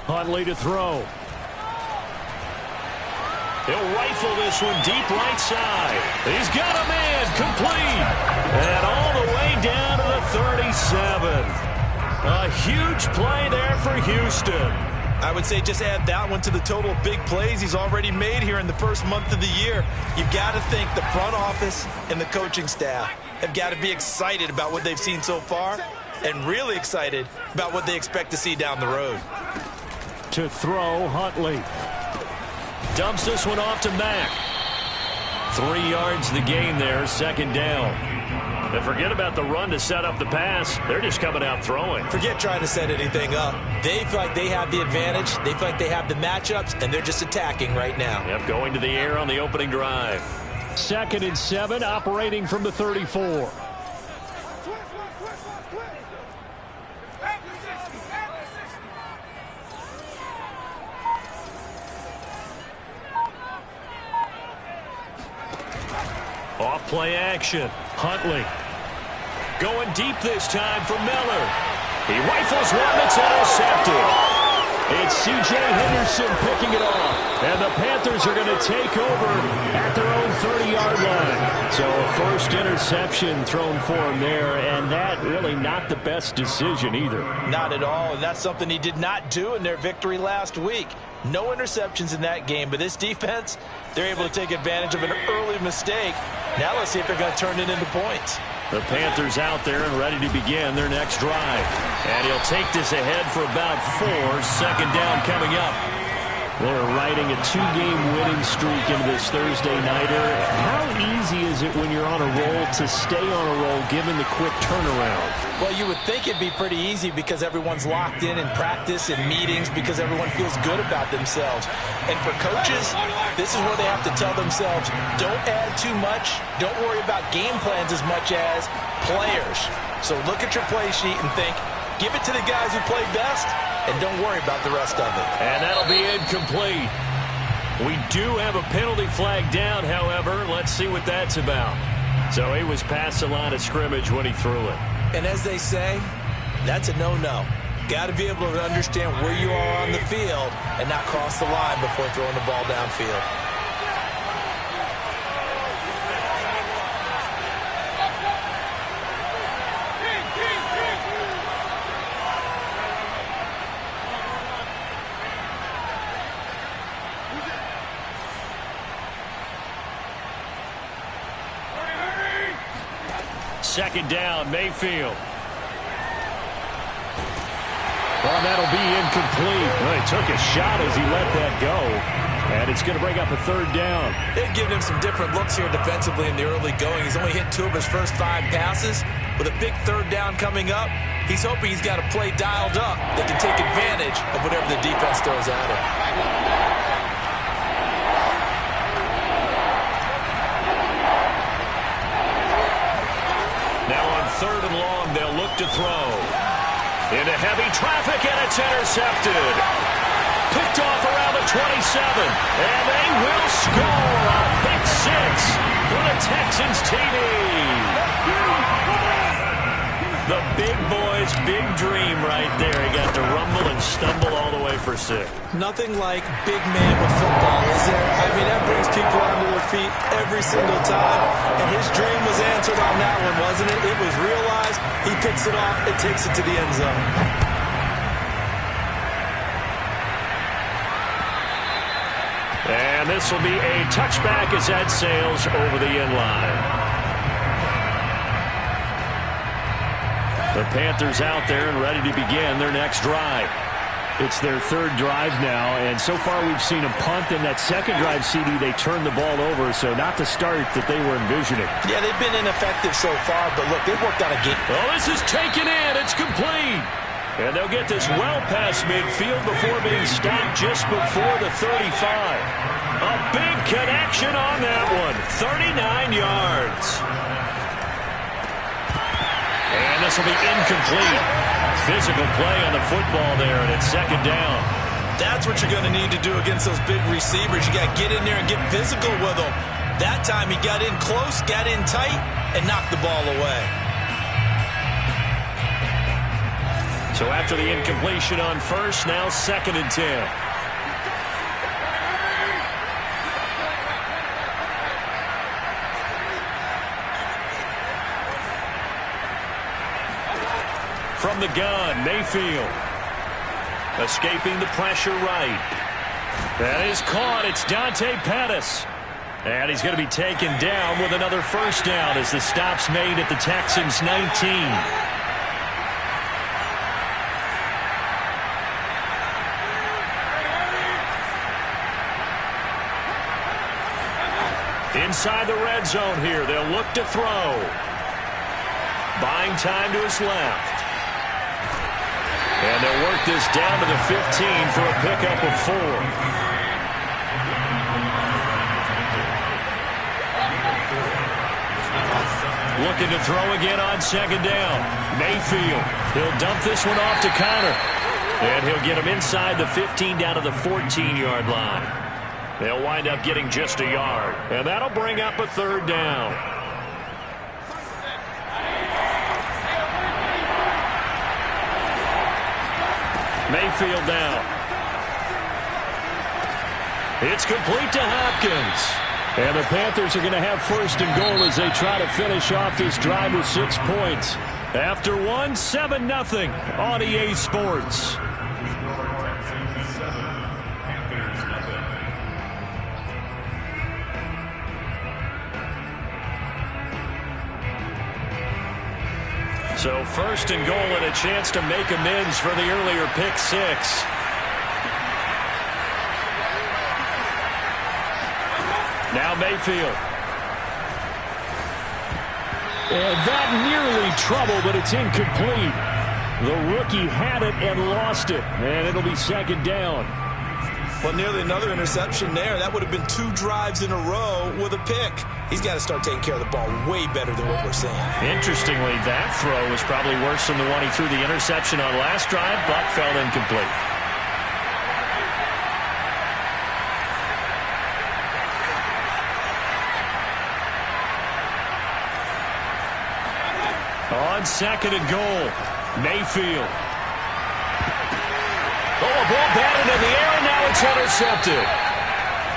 Huntley to throw. He'll rifle this one deep right side. He's got a man complete. And all the way down to the 37. A huge play there for Houston. I would say just add that one to the total big plays he's already made here in the first month of the year. You've got to think the front office and the coaching staff have got to be excited about what they've seen so far and really excited about what they expect to see down the road. To throw, Huntley. Dumps this one off to Mack. 3 yards the gain there, 2nd down. And forget about the run to set up the pass. They're just coming out throwing. Forget trying to set anything up. They feel like they have the advantage. They feel like they have the matchups, and they're just attacking right now. Yep, going to the air on the opening drive. 2nd and 7, operating from the 34. Off play action. Huntley. Going deep this time for Miller. He rifles one that's intercepted. It's C.J. Henderson picking it off. And the Panthers are going to take over at their own 30-yard line. So a first interception thrown for him there, and that really not the best decision either. Not at all, and that's something he did not do in their victory last week. No interceptions in that game, but this defense, they're able to take advantage of an early mistake. Now let's see if they're going to turn it into points. The Panthers out there and ready to begin their next drive. And he'll take this ahead for about 4. 2nd down coming up. Well, they're riding a 2-game winning streak into this Thursday nighter. How easy is it when you're on a roll to stay on a roll given the quick turnaround? Well, you would think it'd be pretty easy because everyone's locked in practice and meetings because everyone feels good about themselves. And for coaches, this is where they have to tell themselves, don't add too much. Don't worry about game plans as much as players. So look at your play sheet and think, give it to the guys who play best, and don't worry about the rest of it. And that'll be incomplete. We do have a penalty flag down, however. Let's see what that's about. So he was past the line of scrimmage when he threw it. And as they say, that's a no-no. Got to be able to understand where you are on the field and not cross the line before throwing the ball downfield. Second down, Mayfield. Well, that'll be incomplete. Well, he took a shot as he let that go. And it's going to bring up a third down. They've given him some different looks here defensively in the early going. He's only hit 2 of his first 5 passes. With a big third down coming up, he's hoping he's got a play dialed up that can take advantage of whatever the defense throws at him. Now on 3rd and long, they'll look to throw. Into heavy traffic, and it's intercepted. Picked off around the 27. And they will score a pick 6 for the Texans TD. The big boy's big dream right there. He got to rumble and stumble all the way for 6. Nothing like big man with football, is there? I mean, that brings people onto their feet every single time. And his dream was answered on that one, wasn't it? It was realized. He picks it off and takes it to the end zone. And this will be a touchback as that sails over the end line. The Panthers out there and ready to begin their next drive. It's their 3rd drive now, and so far we've seen a punt. In that second drive, CD, they turned the ball over, so not the start that they were envisioning. Yeah, they've been ineffective so far, but look, they've worked on a game. Oh, this is taken in. It's complete. And they'll get this well past midfield before being stopped just before the 35. A big connection on that one. 39 yards. And this will be incomplete. Physical play on the football there, and it's 2nd down. That's what you're going to need to do against those big receivers. You got to get in there and get physical with them. That time he got in close, got in tight, and knocked the ball away. So after the incompletion on 1st, now 2nd and 10. From the gun, Mayfield. Escaping the pressure right. That is caught. It's Dante Pettis. And he's going to be taken down with another 1st down as the stop's made at the Texans' 19. Inside the red zone here, they'll look to throw. Buying time to his left. And they'll work this down to the 15 for a pickup of 4. Looking to throw again on 2nd down. Mayfield. He'll dump this one off to Connor. And he'll get him inside the 15 down to the 14-yard line. They'll wind up getting just a yard. And that'll bring up a 3rd down. Mayfield down. It's complete to Hopkins. And the Panthers are going to have 1st and goal as they try to finish off this drive with 6 points. After 1, 7-0 on EA Sports. So 1st and goal and a chance to make amends for the earlier pick 6. Now Mayfield. And that nearly trouble, but it's incomplete. The rookie had it and lost it, and it'll be second down. Well, nearly another interception there. That would have been 2 drives in a row with a pick. He's got to start taking care of the ball way better than what we're seeing. Interestingly, that throw was probably worse than the one he threw the interception on last drive, but fell incomplete. On second and goal, Mayfield. Oh, a ball batted in the air, and now it's intercepted.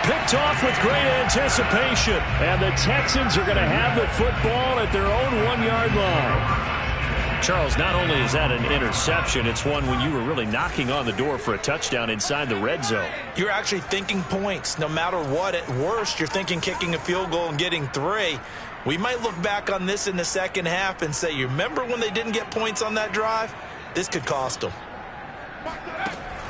Picked off with great anticipation, and the Texans are going to have the football at their own 1-yard line. Charles, not only is that an interception, it's one when you were really knocking on the door for a touchdown inside the red zone. You're actually thinking points. No matter what, at worst, you're thinking kicking a field goal and getting 3. We might look back on this in the second half and say, you remember when they didn't get points on that drive? This could cost them.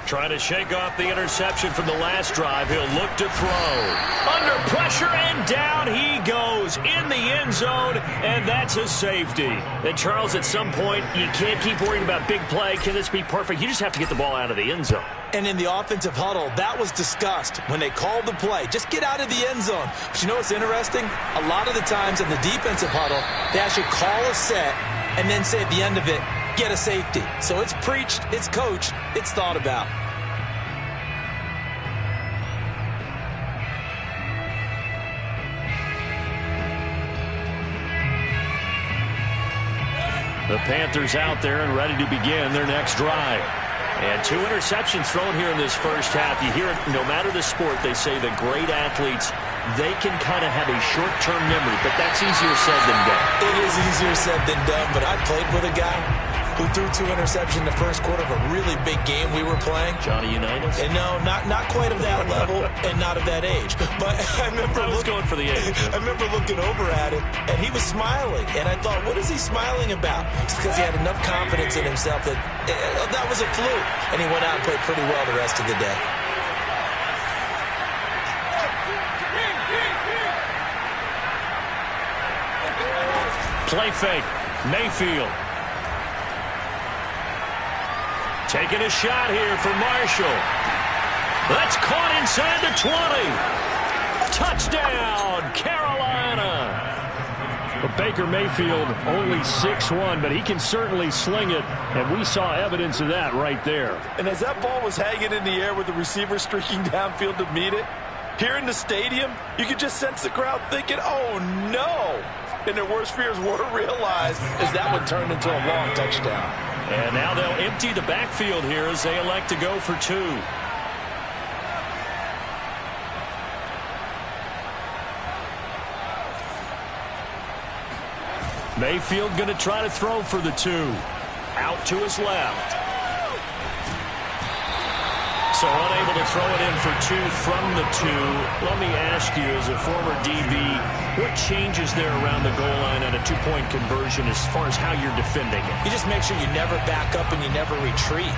Trying to shake off the interception from the last drive. He'll look to throw. Under pressure, and down he goes in the end zone, and that's a safety. And, Charles, at some point, you can't keep worrying about big play. Can this be perfect? You just have to get the ball out of the end zone. And in the offensive huddle, that was discussed when they called the play. Just get out of the end zone. But you know what's interesting? A lot of the times in the defensive huddle, they actually call a set and then say at the end of it, get a safety. So it's preached, it's coached, it's thought about. The Panthers out there and ready to begin their next drive. And 2 interceptions thrown here in this first half. You hear it, no matter the sport, they say the great athletes, they can kind of have a short-term memory, but that's easier said than done. It is easier said than done, but I played with a guy who threw 2 interceptions in the first quarter of a really big game we were playing. Johnny Unitas? And no, not quite of that level and not of that age. But I remember going for the age. I remember looking over at him, and he was smiling. And I thought, what is he smiling about? It's because he had enough confidence in himself that that was a fluke. And he went out and played pretty well the rest of the day. Play fake. Mayfield. Taking a shot here for Marshall. That's caught inside the 20. Touchdown, Carolina. But Baker Mayfield only 6'1", but he can certainly sling it, and we saw evidence of that right there. And as that ball was hanging in the air with the receiver streaking downfield to meet it, here in the stadium, you could just sense the crowd thinking, oh, no. And their worst fears were realized as that one turned into a long touchdown. And now they'll empty the backfield here as they elect to go for 2. Mayfield going to try to throw for the 2. Out to his left. So unable to throw it in for 2 from the 2. Let me ask you, as a former DB, what changes there around the goal line on a 2-point conversion as far as how you're defending it? You just make sure you never back up and you never retreat.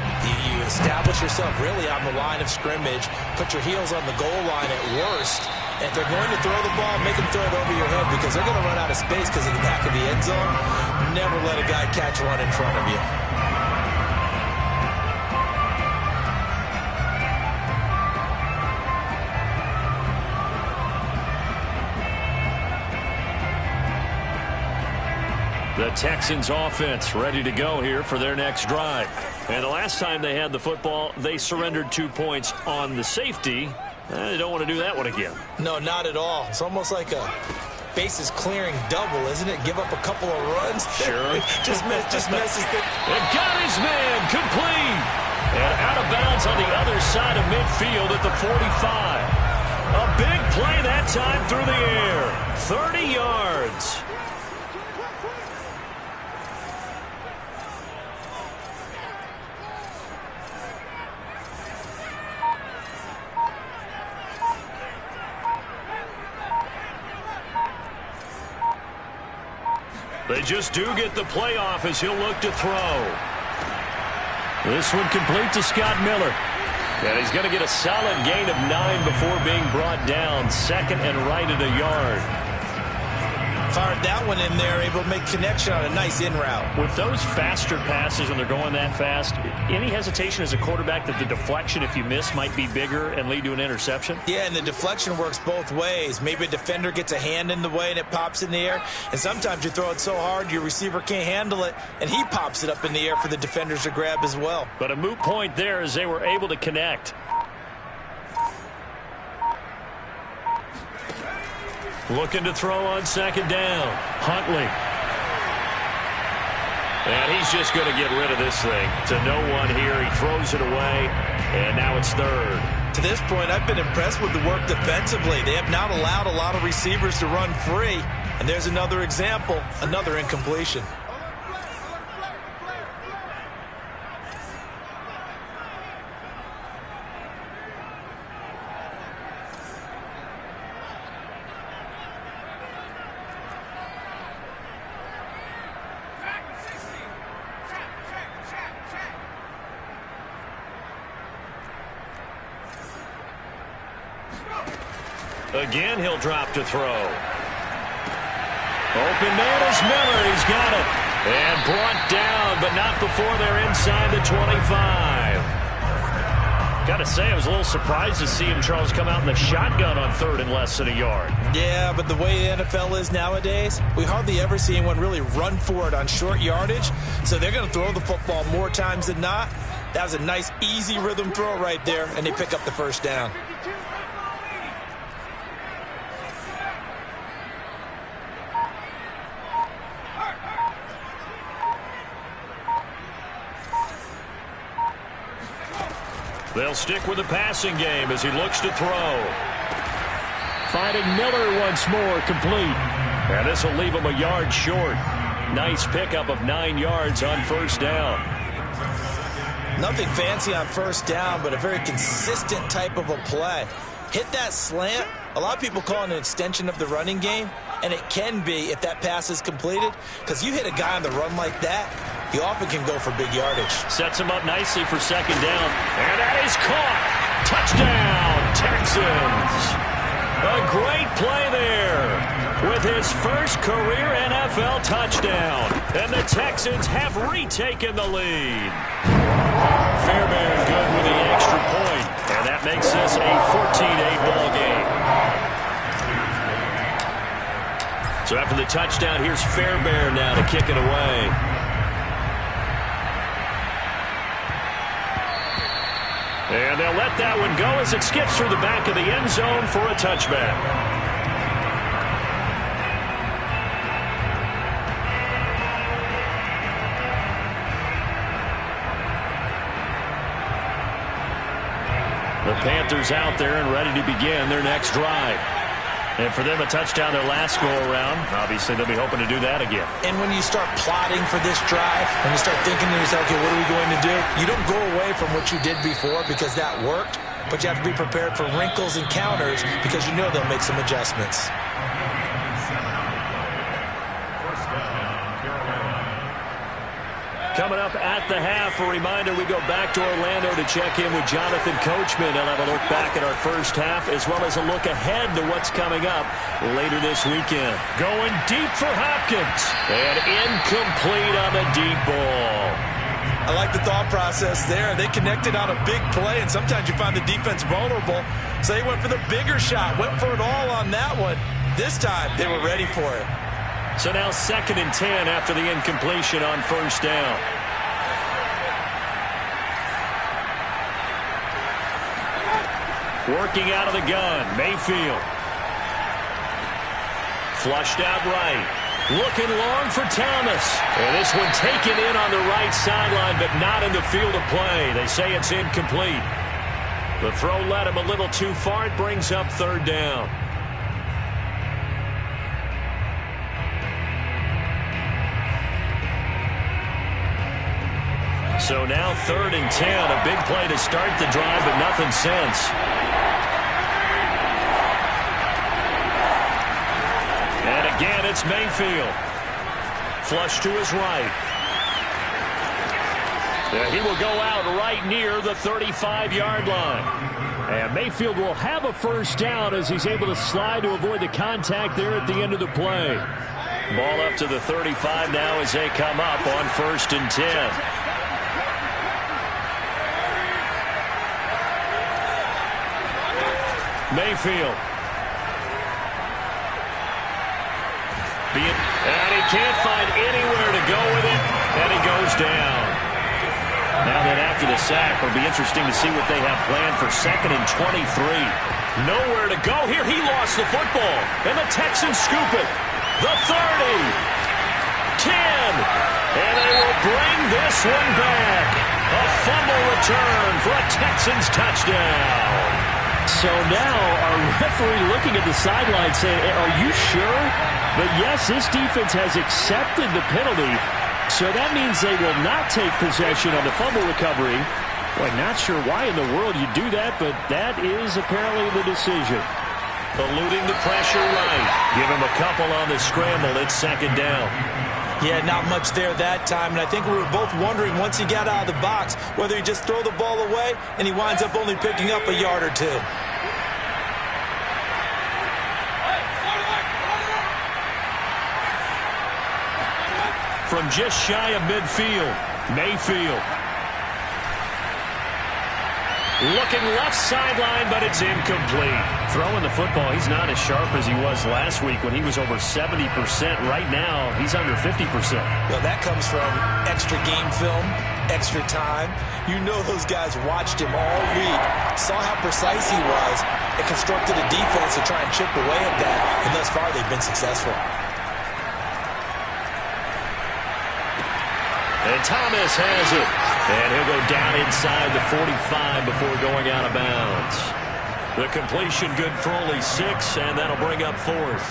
You establish yourself really on the line of scrimmage, put your heels on the goal line at worst. And if they're going to throw the ball, make them throw it over your head because they're going to run out of space because of the back of the end zone. Never let a guy catch one in front of you. The Texans offense ready to go here for their next drive. And the last time they had the football, they surrendered 2 points on the safety. They don't want to do that one again. No, not at all. It's almost like a bases clearing double, isn't it? Give up a couple of runs. Sure. just messes the... And got his man complete. And out of bounds on the other side of midfield at the 45. A big play that time through the air. 30 yards. They just do get the playoff as he'll look to throw. This one complete to Scott Miller. And he's going to get a solid gain of 9 before being brought down. Second and right at a yard. Fired that one in there, able to make connection on a nice in route. With those faster passes when they're going that fast, any hesitation as a quarterback that the deflection, if you miss, might be bigger and lead to an interception? Yeah, and the deflection works both ways. Maybe a defender gets a hand in the way and it pops in the air. And sometimes you throw it so hard your receiver can't handle it, and he pops it up in the air for the defenders to grab as well. But a moot point there as they were able to connect. Looking to throw on second down. Huntley. And he's just going to get rid of this thing. To no one here. He throws it away. And now it's third. To this point, I've been impressed with the work defensively. They have not allowed a lot of receivers to run free. And there's another example. Another incompletion. Again, he'll drop to throw. Open man is Miller. He's got it. And brought down, but not before they're inside the 25. Got to say, I was a little surprised to see him, Charles, come out in the shotgun on third and less than a yard. Yeah, but the way the NFL is nowadays, we hardly ever see anyone really run for it on short yardage. So they're going to throw the football more times than not. That was a nice, easy rhythm throw right there, and they pick up the first down. They'll stick with the passing game as he looks to throw. Finding Miller once more, complete. And this will leave him a yard short. Nice pickup of 9 yards on first down. Nothing fancy on first down, but a very consistent type of a play. Hit that slant. A lot of people call it an extension of the running game, and it can be if that pass is completed, because you hit a guy on the run like that, he often can go for big yardage. Sets him up nicely for second down. And that is caught. Touchdown, Texans. A great play there with his first career NFL touchdown. And the Texans have retaken the lead. Fairbairn good with the extra point. And that makes this a 14-8 ball game. So after the touchdown, here's Fairbairn now to kick it away. And they'll let that one go as it skips through the back of the end zone for a touchback. The Panthers out there and ready to begin their next drive. And for them, a touchdown their last go-around. Obviously, they'll be hoping to do that again. And when you start plotting for this drive, when you start thinking to yourself, okay, what are we going to do? You don't go away from what you did before because that worked, but you have to be prepared for wrinkles and counters because you know they'll make some adjustments. Coming up at the half, a reminder, we go back to Orlando to check in with Jonathan Coachman. He'll have a look back at our first half as well as a look ahead to what's coming up later this weekend. Going deep for Hopkins. And incomplete on the deep ball. I like the thought process there. They connected on a big play, and sometimes you find the defense vulnerable. So they went for the bigger shot, went for it all on that one. This time, they were ready for it. So now 2nd and 10 after the incompletion on first down. Working out of the gun, Mayfield. Flushed out right. Looking long for Thomas. And this one taken in on the right sideline, but not in the field of play. They say it's incomplete. The throw led him a little too far. It brings up third down. So now 3rd and 10, a big play to start the drive, but nothing since. And again, it's Mayfield. Flush to his right. He will go out right near the 35-yard line. And Mayfield will have a first down as he's able to slide to avoid the contact there at the end of the play. Ball up to the 35 now as they come up on 1st and 10. Mayfield. And he can't find anywhere to go with it, and he goes down. Now then, after the sack, it'll be interesting to see what they have planned for 2nd and 23. Nowhere to go here. He lost the football, and the Texans scoop it. The 30, 10, and they will bring this one back. A fumble return for a Texans touchdown. So now our referee looking at the sideline saying, are you sure? But yes, this defense has accepted the penalty. So that means they will not take possession on the fumble recovery. Well, not sure why in the world you do that, but that is apparently the decision. Eluding the pressure right. Give him a couple on the scramble. It's 2nd down. Yeah, not much there that time, and I think we were both wondering once he got out of the box whether he just throw the ball away and he winds up only picking up a yard or two. From just shy of midfield, Mayfield. Looking left sideline, but it's incomplete. Throwing the football, he's not as sharp as he was last week when he was over 70%. Right now, he's under 50%. Well, that comes from extra game film, extra time. You know those guys watched him all week, saw how precise he was, and constructed a defense to try and chip away at that, and thus far they've been successful. And Thomas has it. And he'll go down inside the 45 before going out of bounds. The completion good for only 6, and that'll bring up 4th.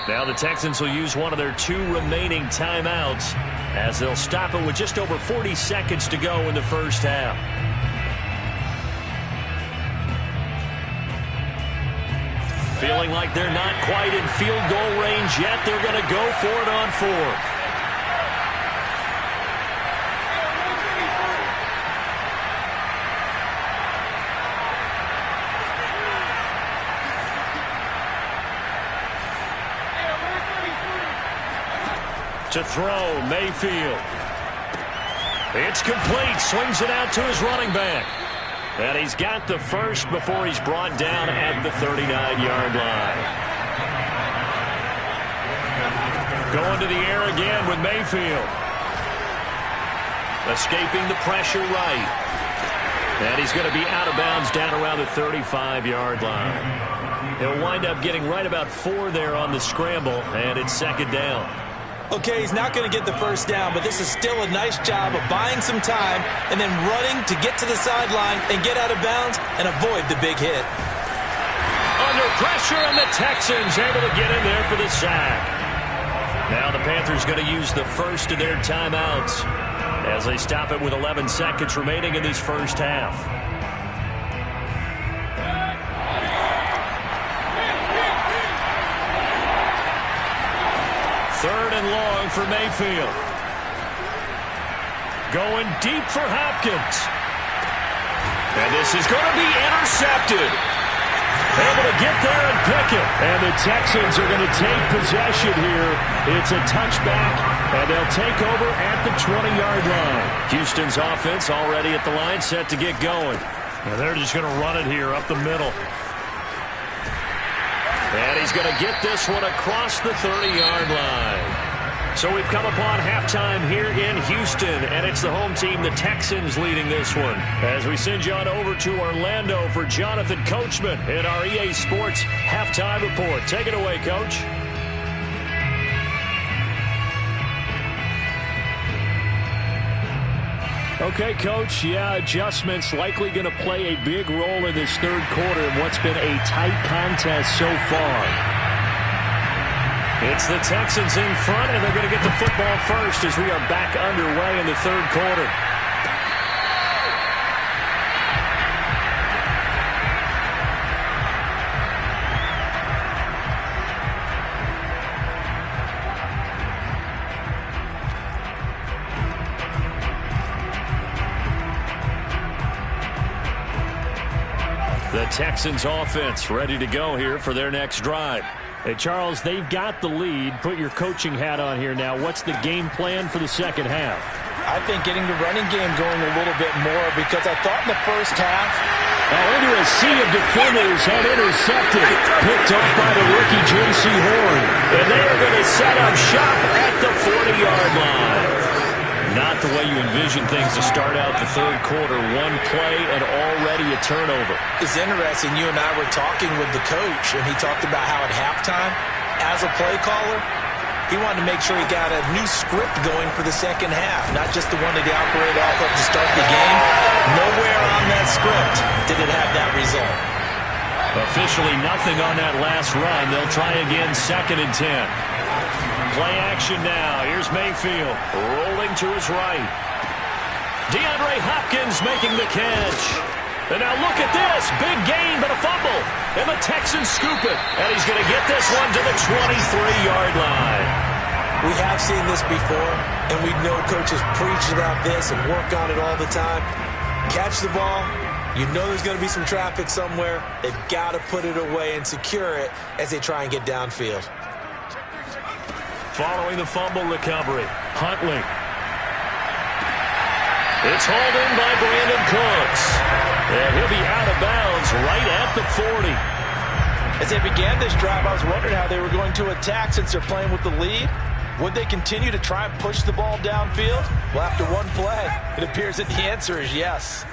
Now the Texans will use one of their 2 remaining timeouts as they'll stop it with just over 40 seconds to go in the first half. Feeling like they're not quite in field goal range yet. They're going to go for it on 4th. To throw, Mayfield. It's complete. Swings it out to his running back. And he's got the first before he's brought down at the 39-yard line. Going to the air again with Mayfield. Escaping the pressure right. And he's going to be out of bounds down around the 35-yard line. He'll wind up getting right about 4 there on the scramble, and it's 2nd down. Okay, he's not going to get the first down, but this is still a nice job of buying some time and then running to get to the sideline and get out of bounds and avoid the big hit. Under pressure, and the Texans able to get in there for the sack. Now the Panthers going to use the first of their timeouts as they stop it with 11 seconds remaining in this first half. 3rd and long for Mayfield. Going deep for Hopkins. And this is going to be intercepted. Able to get there and pick it. And the Texans are going to take possession here. It's a touchback, and they'll take over at the 20-yard line. Houston's offense already at the line, set to get going. And they're just going to run it here up the middle. And he's going to get this one across the 30-yard line. So we've come upon halftime here in Houston, and it's the home team, the Texans, leading this one. As we send you on over to Orlando for Jonathan Coachman in our EA Sports halftime report. Take it away, Coach. Okay, Coach, adjustments likely going to play a big role in this third quarter in what's been a tight contest so far. It's the Texans in front, and they're going to get the football first as we are back underway in the third quarter. The Texans offense ready to go here for their next drive. Hey, Charles, they've got the lead. Put your coaching hat on here now. What's the game plan for the second half? I think getting the running game going a little bit more, because I thought in the first half, into a sea of defenders and intercepted. Picked off by the rookie J.C. Horn. And they are going to set up shop at the 40-yard line. Not the way you envision things to start out the third quarter. One play and already a turnover. It's interesting. You and I were talking with the coach, and he talked about how at halftime, as a play caller, he wanted to make sure he got a new script going for the second half, not just the one that he operated off of to start the game. Nowhere on that script did it have that result. Officially nothing on that last run. They'll try again, 2nd and 10. Play action now. Here's Mayfield rolling to his right. DeAndre Hopkins making the catch. And now look at this. Big gain, but a fumble. And the Texans scoop it. And he's going to get this one to the 23-yard line. We have seen this before, and we know coaches preach about this and work on it all the time. Catch the ball. You know there's going to be some traffic somewhere. They've got to put it away and secure it as they try and get downfield. Following the fumble recovery, Huntley. It's hauled in by Brandon Cooks. And he'll be out of bounds right at the 40. As they began this drive, I was wondering how they were going to attack since they're playing with the lead. Would they continue to try and push the ball downfield? Well, after one play, it appears that the answer is yes.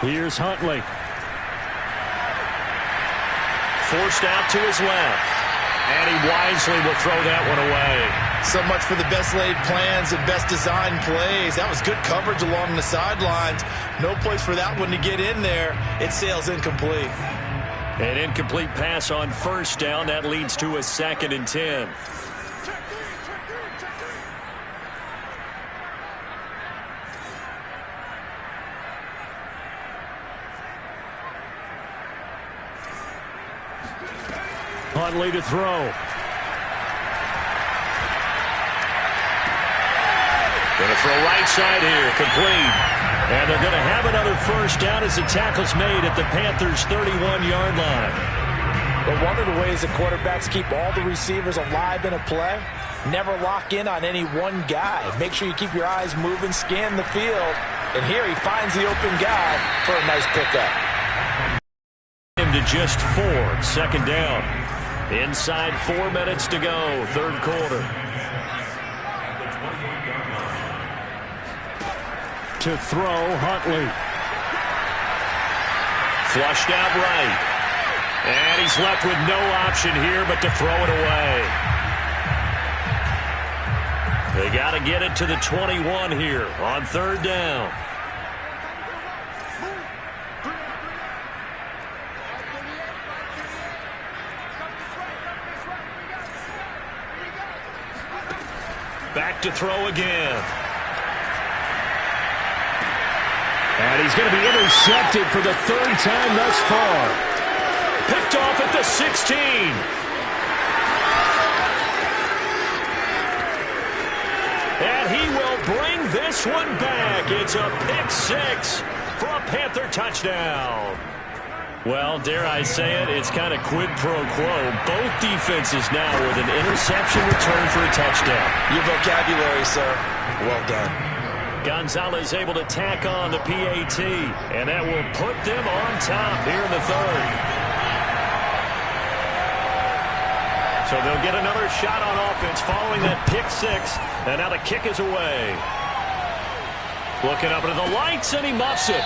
Here's Huntley. Forced out to his left. And he wisely will throw that one away. So much for the best laid plans and best designed plays. That was good coverage along the sidelines. No place for that one to get in there. It sails incomplete. An incomplete pass on first down. That leads to a 2nd and 10. Huntley to throw. Going to throw right side here, complete. And they're going to have another first down as the tackle's made at the Panthers' 31-yard line. But one of the ways that quarterbacks keep all the receivers alive in a play, never lock in on any one guy. Make sure you keep your eyes moving, scan the field. And here he finds the open guy for a nice pickup. Him to just 4, 2nd down. Inside 4 minutes to go, third quarter. To throw, Huntley. Flushed out right. And he's left with no option here but to throw it away. They got to get it to the 21 here on 3rd down. Back to throw again. And he's going to be intercepted for the 3rd time thus far. Picked off at the 16. And he will bring this one back. It's a pick 6 for a Panther touchdown. Well, dare I say it, it's kind of quid pro quo. Both defenses now with an interception return for a touchdown. Your vocabulary, sir. Well done. Gonzalez able to tack on the PAT, and that will put them on top here in the 3rd. So they'll get another shot on offense following that pick 6, and now the kick is away. Looking up into the lights, and he muffs it.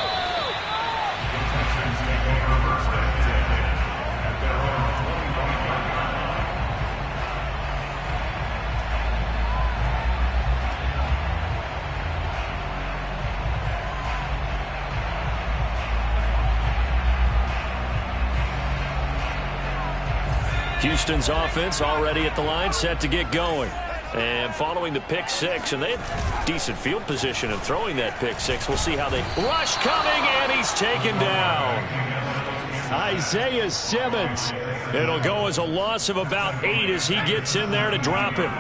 Houston's offense already at the line, set to get going. And following the pick 6, and they had decent field position in throwing that pick 6. We'll see how they rush coming, and he's taken down. Isaiah Simmons It'll go as a loss of about 8 as he gets in there to drop him.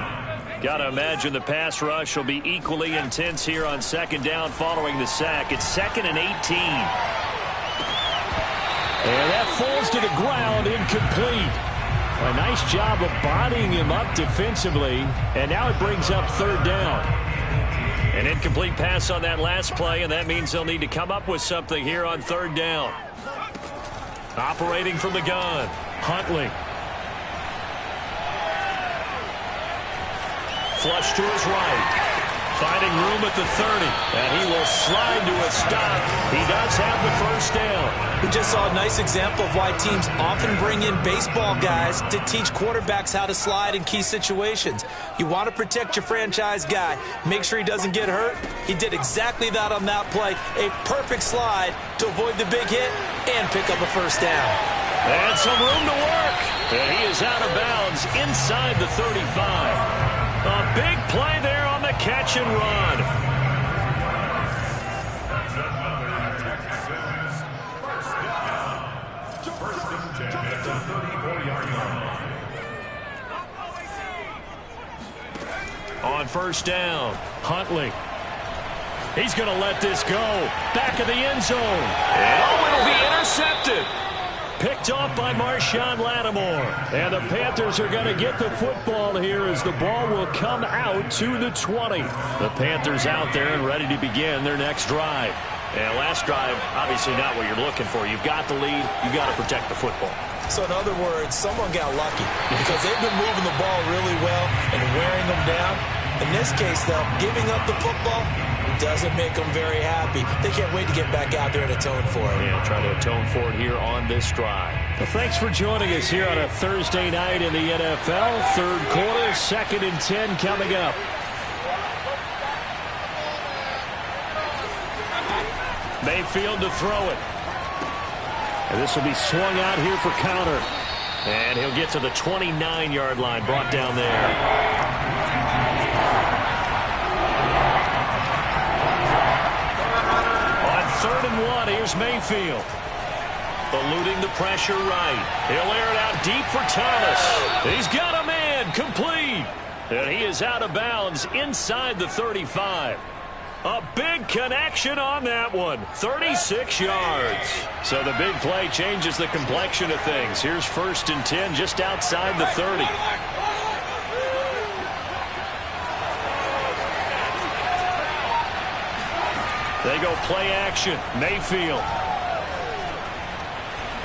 Got to imagine the pass rush will be equally intense here on second down following the sack. It's 2nd and 18. And that falls to the ground, incomplete. A nice job of bodying him up defensively. And now it brings up 3rd down. An incomplete pass on that last play, and that means they'll need to come up with something here on 3rd down. Operating from the gun, Huntley. Flush to his right. Finding room at the 30. And he will slide to a stop. He does have the 1st down. We just saw a nice example of why teams often bring in baseball guys to teach quarterbacks how to slide in key situations. You want to protect your franchise guy. Make sure he doesn't get hurt. He did exactly that on that play. A perfect slide to avoid the big hit and pick up a 1st down. And some room to work. And he is out of bounds inside the 35. A big play there on the catch and run. First and 10 at the 34-yard line. On 1st down, Huntley. He's going to let this go. Back of the end zone. And it'll be intercepted. Picked off by Marshawn Lattimore. And the Panthers are going to get the football here as the ball will come out to the 20. The Panthers out there and ready to begin their next drive. And last drive, obviously not what you're looking for. You've got the lead. You've got to protect the football. So in other words, someone got lucky because they've been moving the ball really well and wearing them down. In this case, though, giving up the football doesn't make them very happy. They can't wait to get back out there and atone for it. Yeah, try to atone for it here on this drive. Well, thanks for joining us here on a Thursday night in the NFL. 3rd quarter, 2nd and 10 coming up. Mayfield to throw it. And this will be swung out here for counter. And he'll get to the 29-yard line, brought down there. On 3rd and 1, here's Mayfield. Eluding the pressure right. He'll air it out deep for Thomas. He's got a man, complete. And he is out of bounds inside the 35. A big connection on that one. 36 yards. So the big play changes the complexion of things. Here's 1st and 10 just outside the 30. They go play action. Mayfield.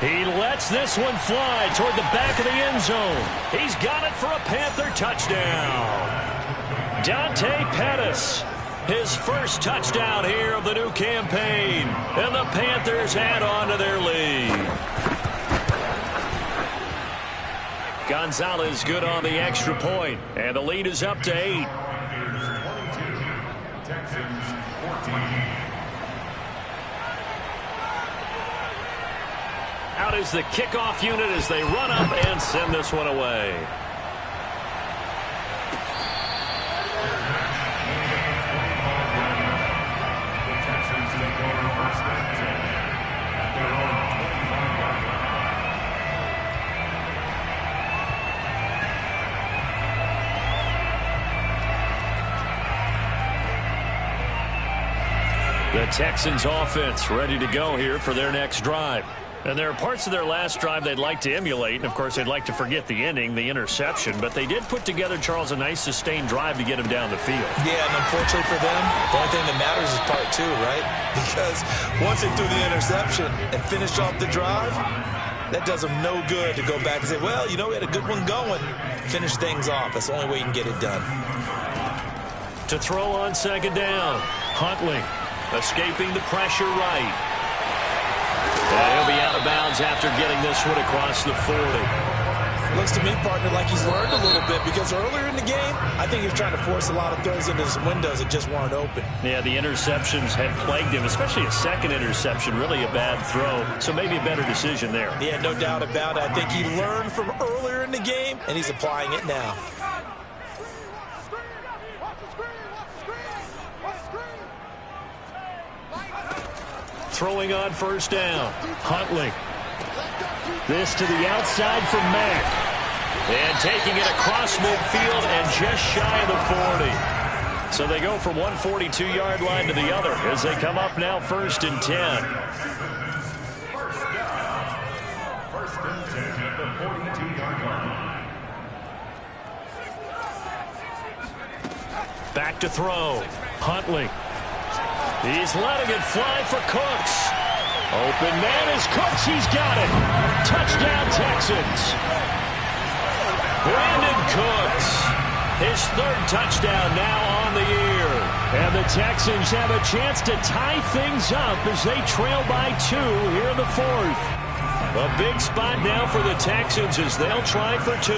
He lets this one fly toward the back of the end zone. He's got it for a Panther touchdown. Dante Pettis. His 1st touchdown here of the new campaign. And the Panthers add on to their lead. Gonzalez good on the extra point. And the lead is up to 8. Rangers 22, Texans 14. Out is the kickoff unit as they run up and send this one away. The Texans offense ready to go here for their next drive. And there are parts of their last drive they'd like to emulate. And, of course, they'd like to forget the ending, the interception. But they did put together, Charles, a nice sustained drive to get him down the field. Yeah, and unfortunately for them, the only thing that matters is part 2, right? Because once they threw the interception and finished off the drive, that does them no good to go back and say, well, you know, we had a good one going. Finish things off. That's the only way you can get it done. To throw on 2nd down, Huntley escaping the pressure right. And he'll be out of bounds after getting this one across the 40. Looks to me, partner, like he's learned a little bit because earlier in the game, I think he was trying to force a lot of throws into some windows that just weren't open. Yeah, the interceptions had plagued him, especially a 2nd interception, really a bad throw. So maybe a better decision there. Yeah, no doubt about it. I think he learned from earlier in the game, and he's applying it now. Throwing on 1st down, Huntley. This to the outside for Mack. And taking it across midfield and just shy of the 40. So they go from one 42-yard line to the other as they come up now 1st and 10. First and 10 at the 42-yard line. Back to throw. Huntley. He's letting it fly for Cooks. Open man is Cooks. He's got it. Touchdown, Texans. Brandon Cooks. His 3rd touchdown now on the year. And the Texans have a chance to tie things up as they trail by 2 here in the 4th. A big spot now for the Texans as they'll try for 2.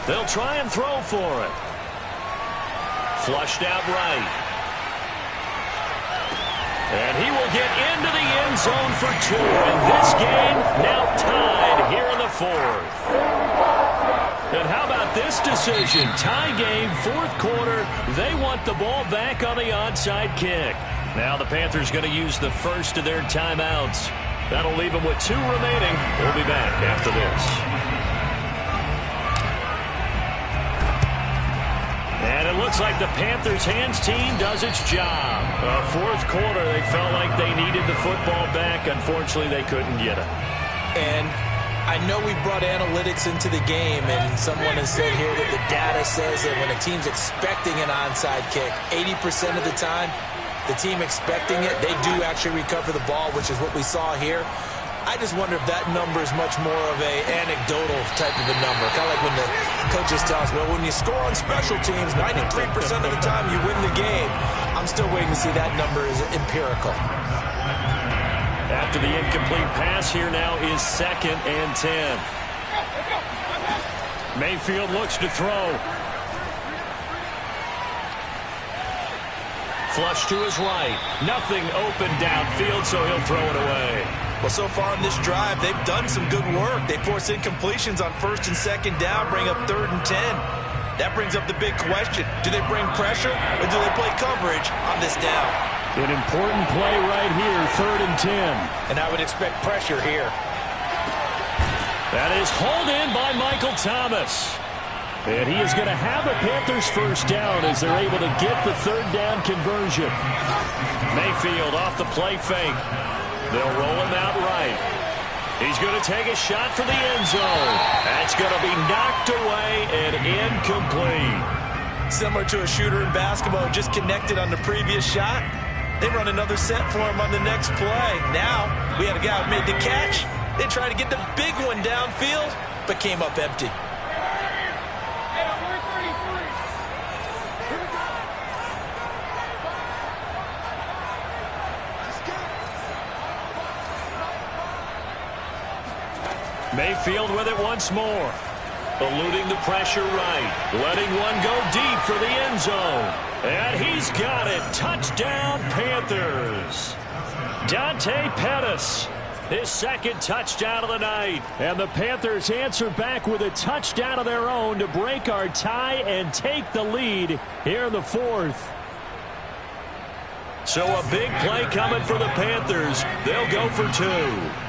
They'll try and throw for it. Flushed out right. And he will get into the end zone for 2. And this game now tied here in the 4th. And how about this decision? Tie game, 4th quarter. They want the ball back on the onside kick. Now the Panthers going to use the first of their timeouts. That'll leave them with 2 remaining. We'll be back after this. And it looks like the Panthers hands team does its job. 4th quarter, they felt like they needed the football back. Unfortunately, they couldn't get it. And I know we brought analytics into the game, and someone has said here that the data says that when a team's expecting an onside kick, 80% of the time, the team expecting it, they do actually recover the ball, which is what we saw here. I just wonder if that number is much more of a anecdotal type of a number. Kind of like when the coaches tell us, well, when you score on special teams, 93% of the time you win the game. I'm still waiting to see that number is empirical. After the incomplete pass, here now is 2nd and 10. Mayfield looks to throw. Flush to his right. Nothing open downfield, so he'll throw it away. Well, so far in this drive, they've done some good work. They force incompletions on 1st and 2nd down, bring up 3rd and 10. That brings up the big question. Do they bring pressure or do they play coverage on this down? An important play right here, 3rd and 10. And I would expect pressure here. That is hauled in by Michael Thomas. And he is going to have a Panthers 1st down as they're able to get the 3rd down conversion. Mayfield off the play fake. They'll roll him out right. He's going to take a shot for the end zone. That's going to be knocked away and incomplete. Similar to a shooter in basketball who just connected on the previous shot. They run another set for him on the next play. Now, we had a guy who made the catch. They tried to get the big one downfield, but came up empty. Mayfield with it once more. Eluding the pressure right. Letting one go deep for the end zone. And he's got it. Touchdown, Panthers. Dante Pettis, his 2nd touchdown of the night. And the Panthers answer back with a touchdown of their own to break our tie and take the lead here in the 4th. So a big play coming for the Panthers. They'll go for 2.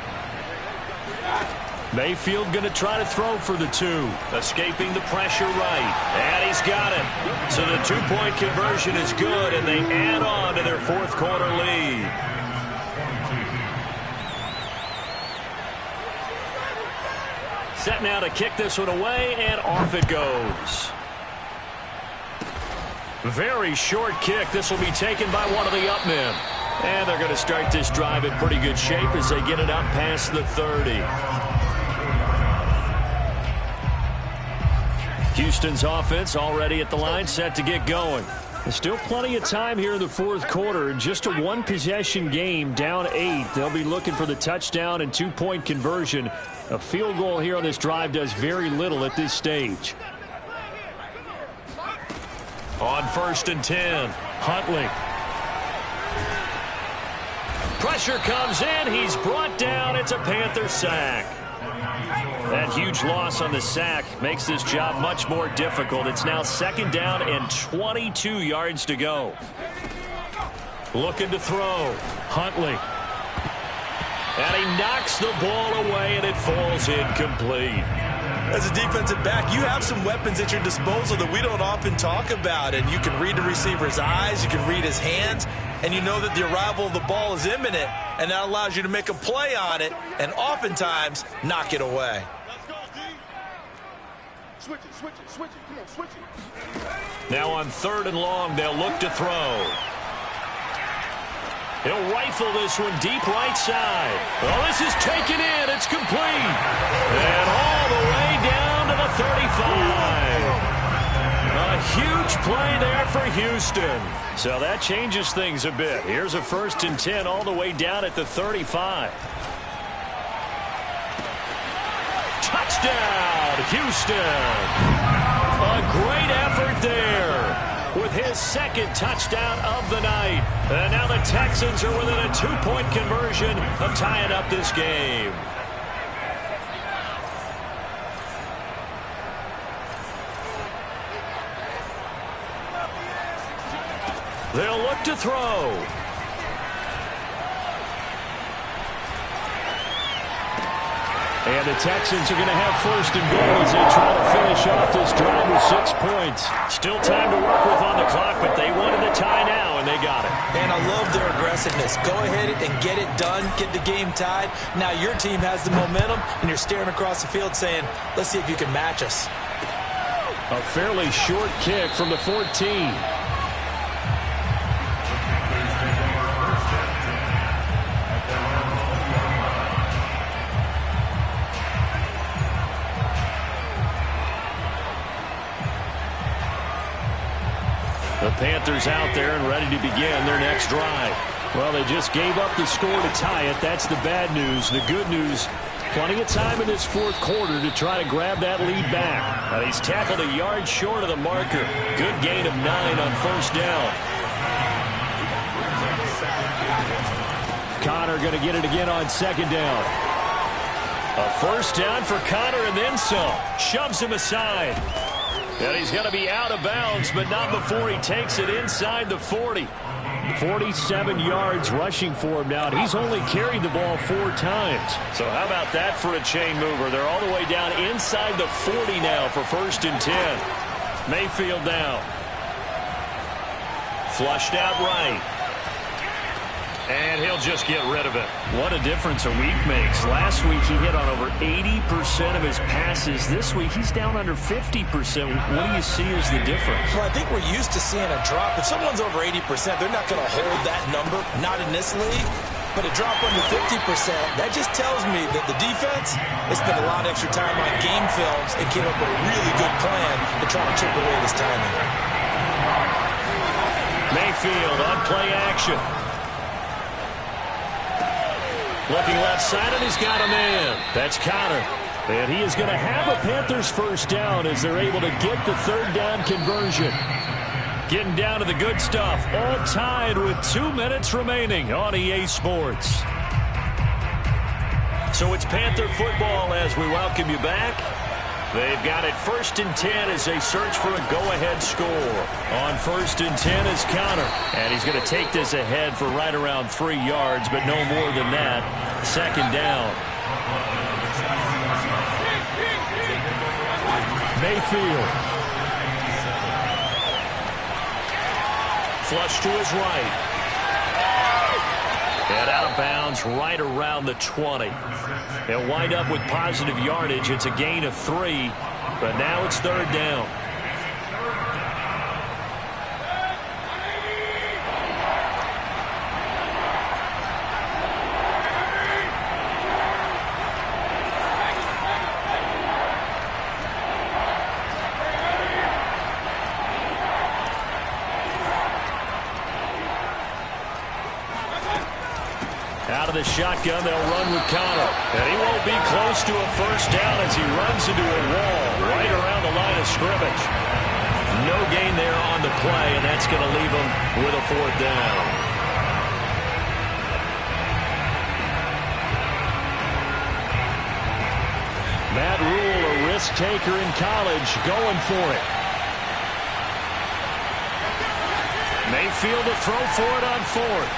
Mayfield going to try to throw for the 2. Escaping the pressure right. And he's got it. So the 2-point conversion is good, and they add on to their 4th quarter lead. Set now to kick this one away, and off it goes. Very short kick. This will be taken by one of the up men. And they're going to start this drive in pretty good shape as they get it up past the 30. Houston's offense already at the line, set to get going. There's still plenty of time here in the 4th quarter. Just a 1-possession game, down 8. They'll be looking for the touchdown and 2-point conversion. A field goal here on this drive does very little at this stage. On 1st and 10, Huntley. Pressure comes in. He's brought down. It's a Panther sack. That huge loss on the sack makes this job much more difficult. It's now 2nd down and 22 yards to go. Looking to throw. Huntley. And he knocks the ball away, and it falls incomplete. As a defensive back, you have some weapons at your disposal that we don't often talk about. And you can read the receiver's eyes, you can read his hands, and you know that the arrival of the ball is imminent, and that allows you to make a play on it and oftentimes knock it away. Let's go, D. Switch it, switch it, switch it. Come on, switch it. Now on 3rd and long, they'll look to throw. He'll rifle this one deep right side. Well, this is taken in. It's complete. And all the way down to the 35. A huge play there for Houston. So that changes things a bit. Here's a 1st and 10 all the way down at the 35. Touchdown, Houston. A great effort there with his 2nd touchdown of the night. And now the Texans are within a 2-point conversion of tying up this game. They'll look to throw. And the Texans are going to have 1st and goal as they try to finish off this drive with 6 points. Still time to work with on the clock, but they wanted the tie now, and they got it. And I love their aggressiveness. Go ahead and get it done, get the game tied. Now your team has the momentum, and you're staring across the field saying, let's see if you can match us. A fairly short kick from the 14. The Panthers out there and ready to begin their next drive. Well, they just gave up the score to tie it. That's the bad news. The good news, plenty of time in this 4th quarter to try to grab that lead back. Now, he's tackled a yard short of the marker. Good gain of 9 on 1st down. Connor going to get it again on 2nd down. A 1st down for Connor and then some. Shoves him aside. And he's going to be out of bounds, but not before he takes it inside the 40. 47 yards rushing for him now, and he's only carried the ball 4 times. So how about that for a chain mover? They're all the way down inside the 40 now for 1st and 10. Mayfield now. Flushed out right. And he'll just get rid of it. What a difference a week makes. Last week he hit on over 80% of his passes. This week he's down under 50%. What do you see as the difference? Well, I think we're used to seeing a drop. If someone's over 80%, they're not going to hold that number. Not in this league. But a drop under 50%, that just tells me that the defense has spent a lot of extra time on game films and came up with a really good plan to try to chip away this timing. Mayfield on play action. Looking left side, and he's got a man. That's Connor. And he is going to have a Panthers 1st down as they're able to get the 3rd down conversion. Getting down to the good stuff. All tied with 2 minutes remaining on EA Sports. So it's Panther football as we welcome you back. They've got it 1st and 10 as they search for a go-ahead score. On 1st and 10 is Connor. And he's going to take this ahead for right around 3 yards, but no more than that. 2nd down. Mayfield. Flush to his right. And out of bounds right around the 20. They'll wind up with positive yardage. It's a gain of 3, but now it's 3rd down. Out of the shotgun, they'll run with Connor. And he won't be close to a 1st down as he runs into a wall right around the line of scrimmage. No gain there on the play, and that's going to leave him with a 4th down. risk-taker in college, going for it. Mayfield to throw for it on fourth.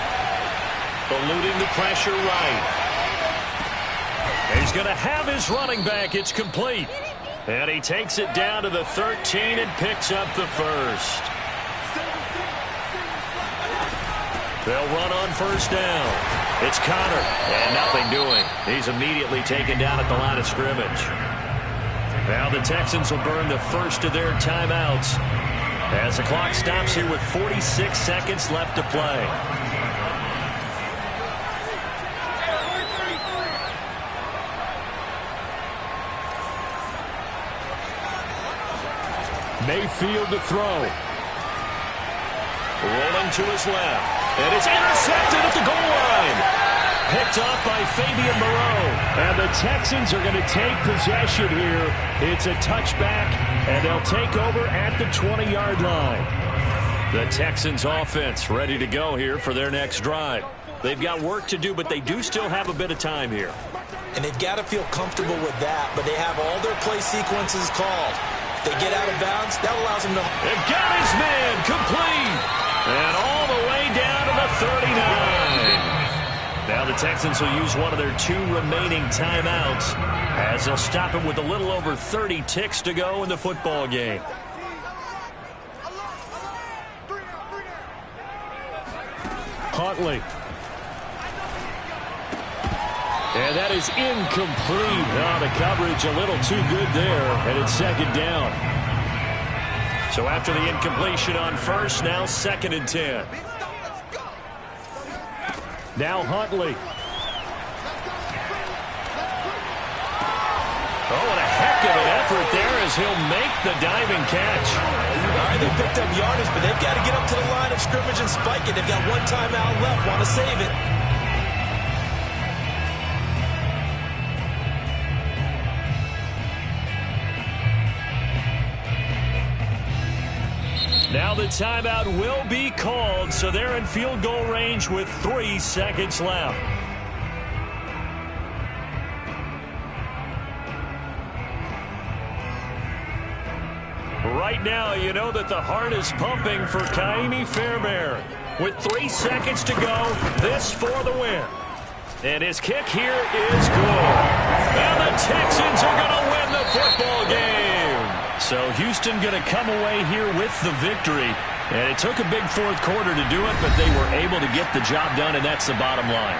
Eluding the pressure right. He's going to have his running back. It's complete. And he takes it down to the 13 and picks up the first. They'll run on first down. It's Connor, and nothing doing. He's immediately taken down at the line of scrimmage. Now the Texans will burn the first of their timeouts as the clock stops here with 46 seconds left to play. Mayfield to throw. Rolling to his left. And it's intercepted at the goal line. Picked off by Fabian Moreau. And the Texans are going to take possession here. It's a touchback, and they'll take over at the 20-yard line. The Texans offense ready to go here for their next drive. They've got work to do, but they do still have a bit of time here. And they've got to feel comfortable with that, but they have all their play sequences called. If they get out of bounds, that allows them to... They've got his man complete. And all the way down to the 39. Now the Texans will use one of their 2 remaining timeouts as they'll stop him with a little over 30 ticks to go in the football game. Huntley. And that is incomplete. Oh, the coverage a little too good there, and it's second down. So after the incompletion on first, now 2nd and 10. Now Huntley. Oh, and a heck of an effort there as he'll make the diving catch. All right, they picked up yardage, but they've got to get up to the line of scrimmage and spike it. They've got one timeout left, want to save it. Now the timeout will be called, so they're in field goal range with 3 seconds left. Right now, you know that the heart is pumping for Kaimi Fairbairn. With 3 seconds to go, this for the win. And his kick here is good. And the Texans are going to win the football game. So Houston going to come away here with the victory. And it took a big fourth quarter to do it, but they were able to get the job done, and that's the bottom line.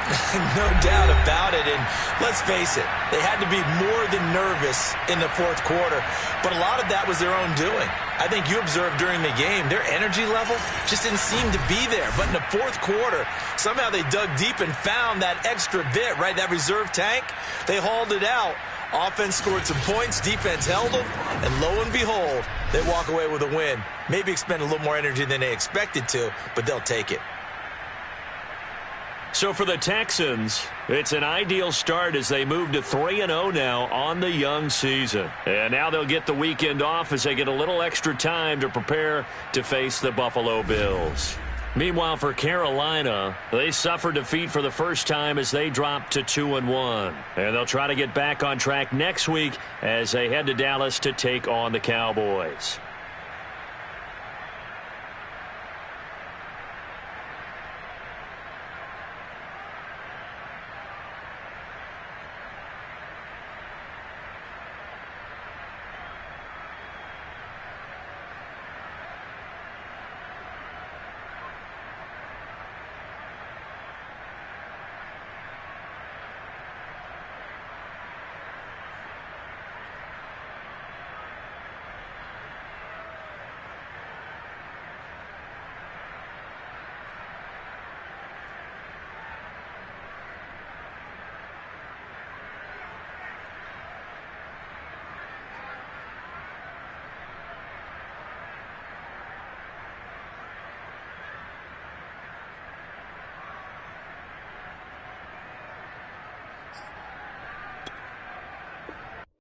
No doubt about it. And let's face it, they had to be more than nervous in the fourth quarter. But a lot of that was their own doing. I think you observed during the game, their energy level just didn't seem to be there. But in the fourth quarter, somehow they dug deep and found that extra bit, right, that reserve tank. They hauled it out. Offense scored some points, defense held them, and lo and behold, they walk away with a win. Maybe expend a little more energy than they expected to, but they'll take it. So for the Texans, it's an ideal start as they move to 3-0 now on the young season. And now they'll get the weekend off as they get a little extra time to prepare to face the Buffalo Bills. Meanwhile, for Carolina, they suffered defeat for the first time as they dropped to 2-1. And they'll try to get back on track next week as they head to Dallas to take on the Cowboys.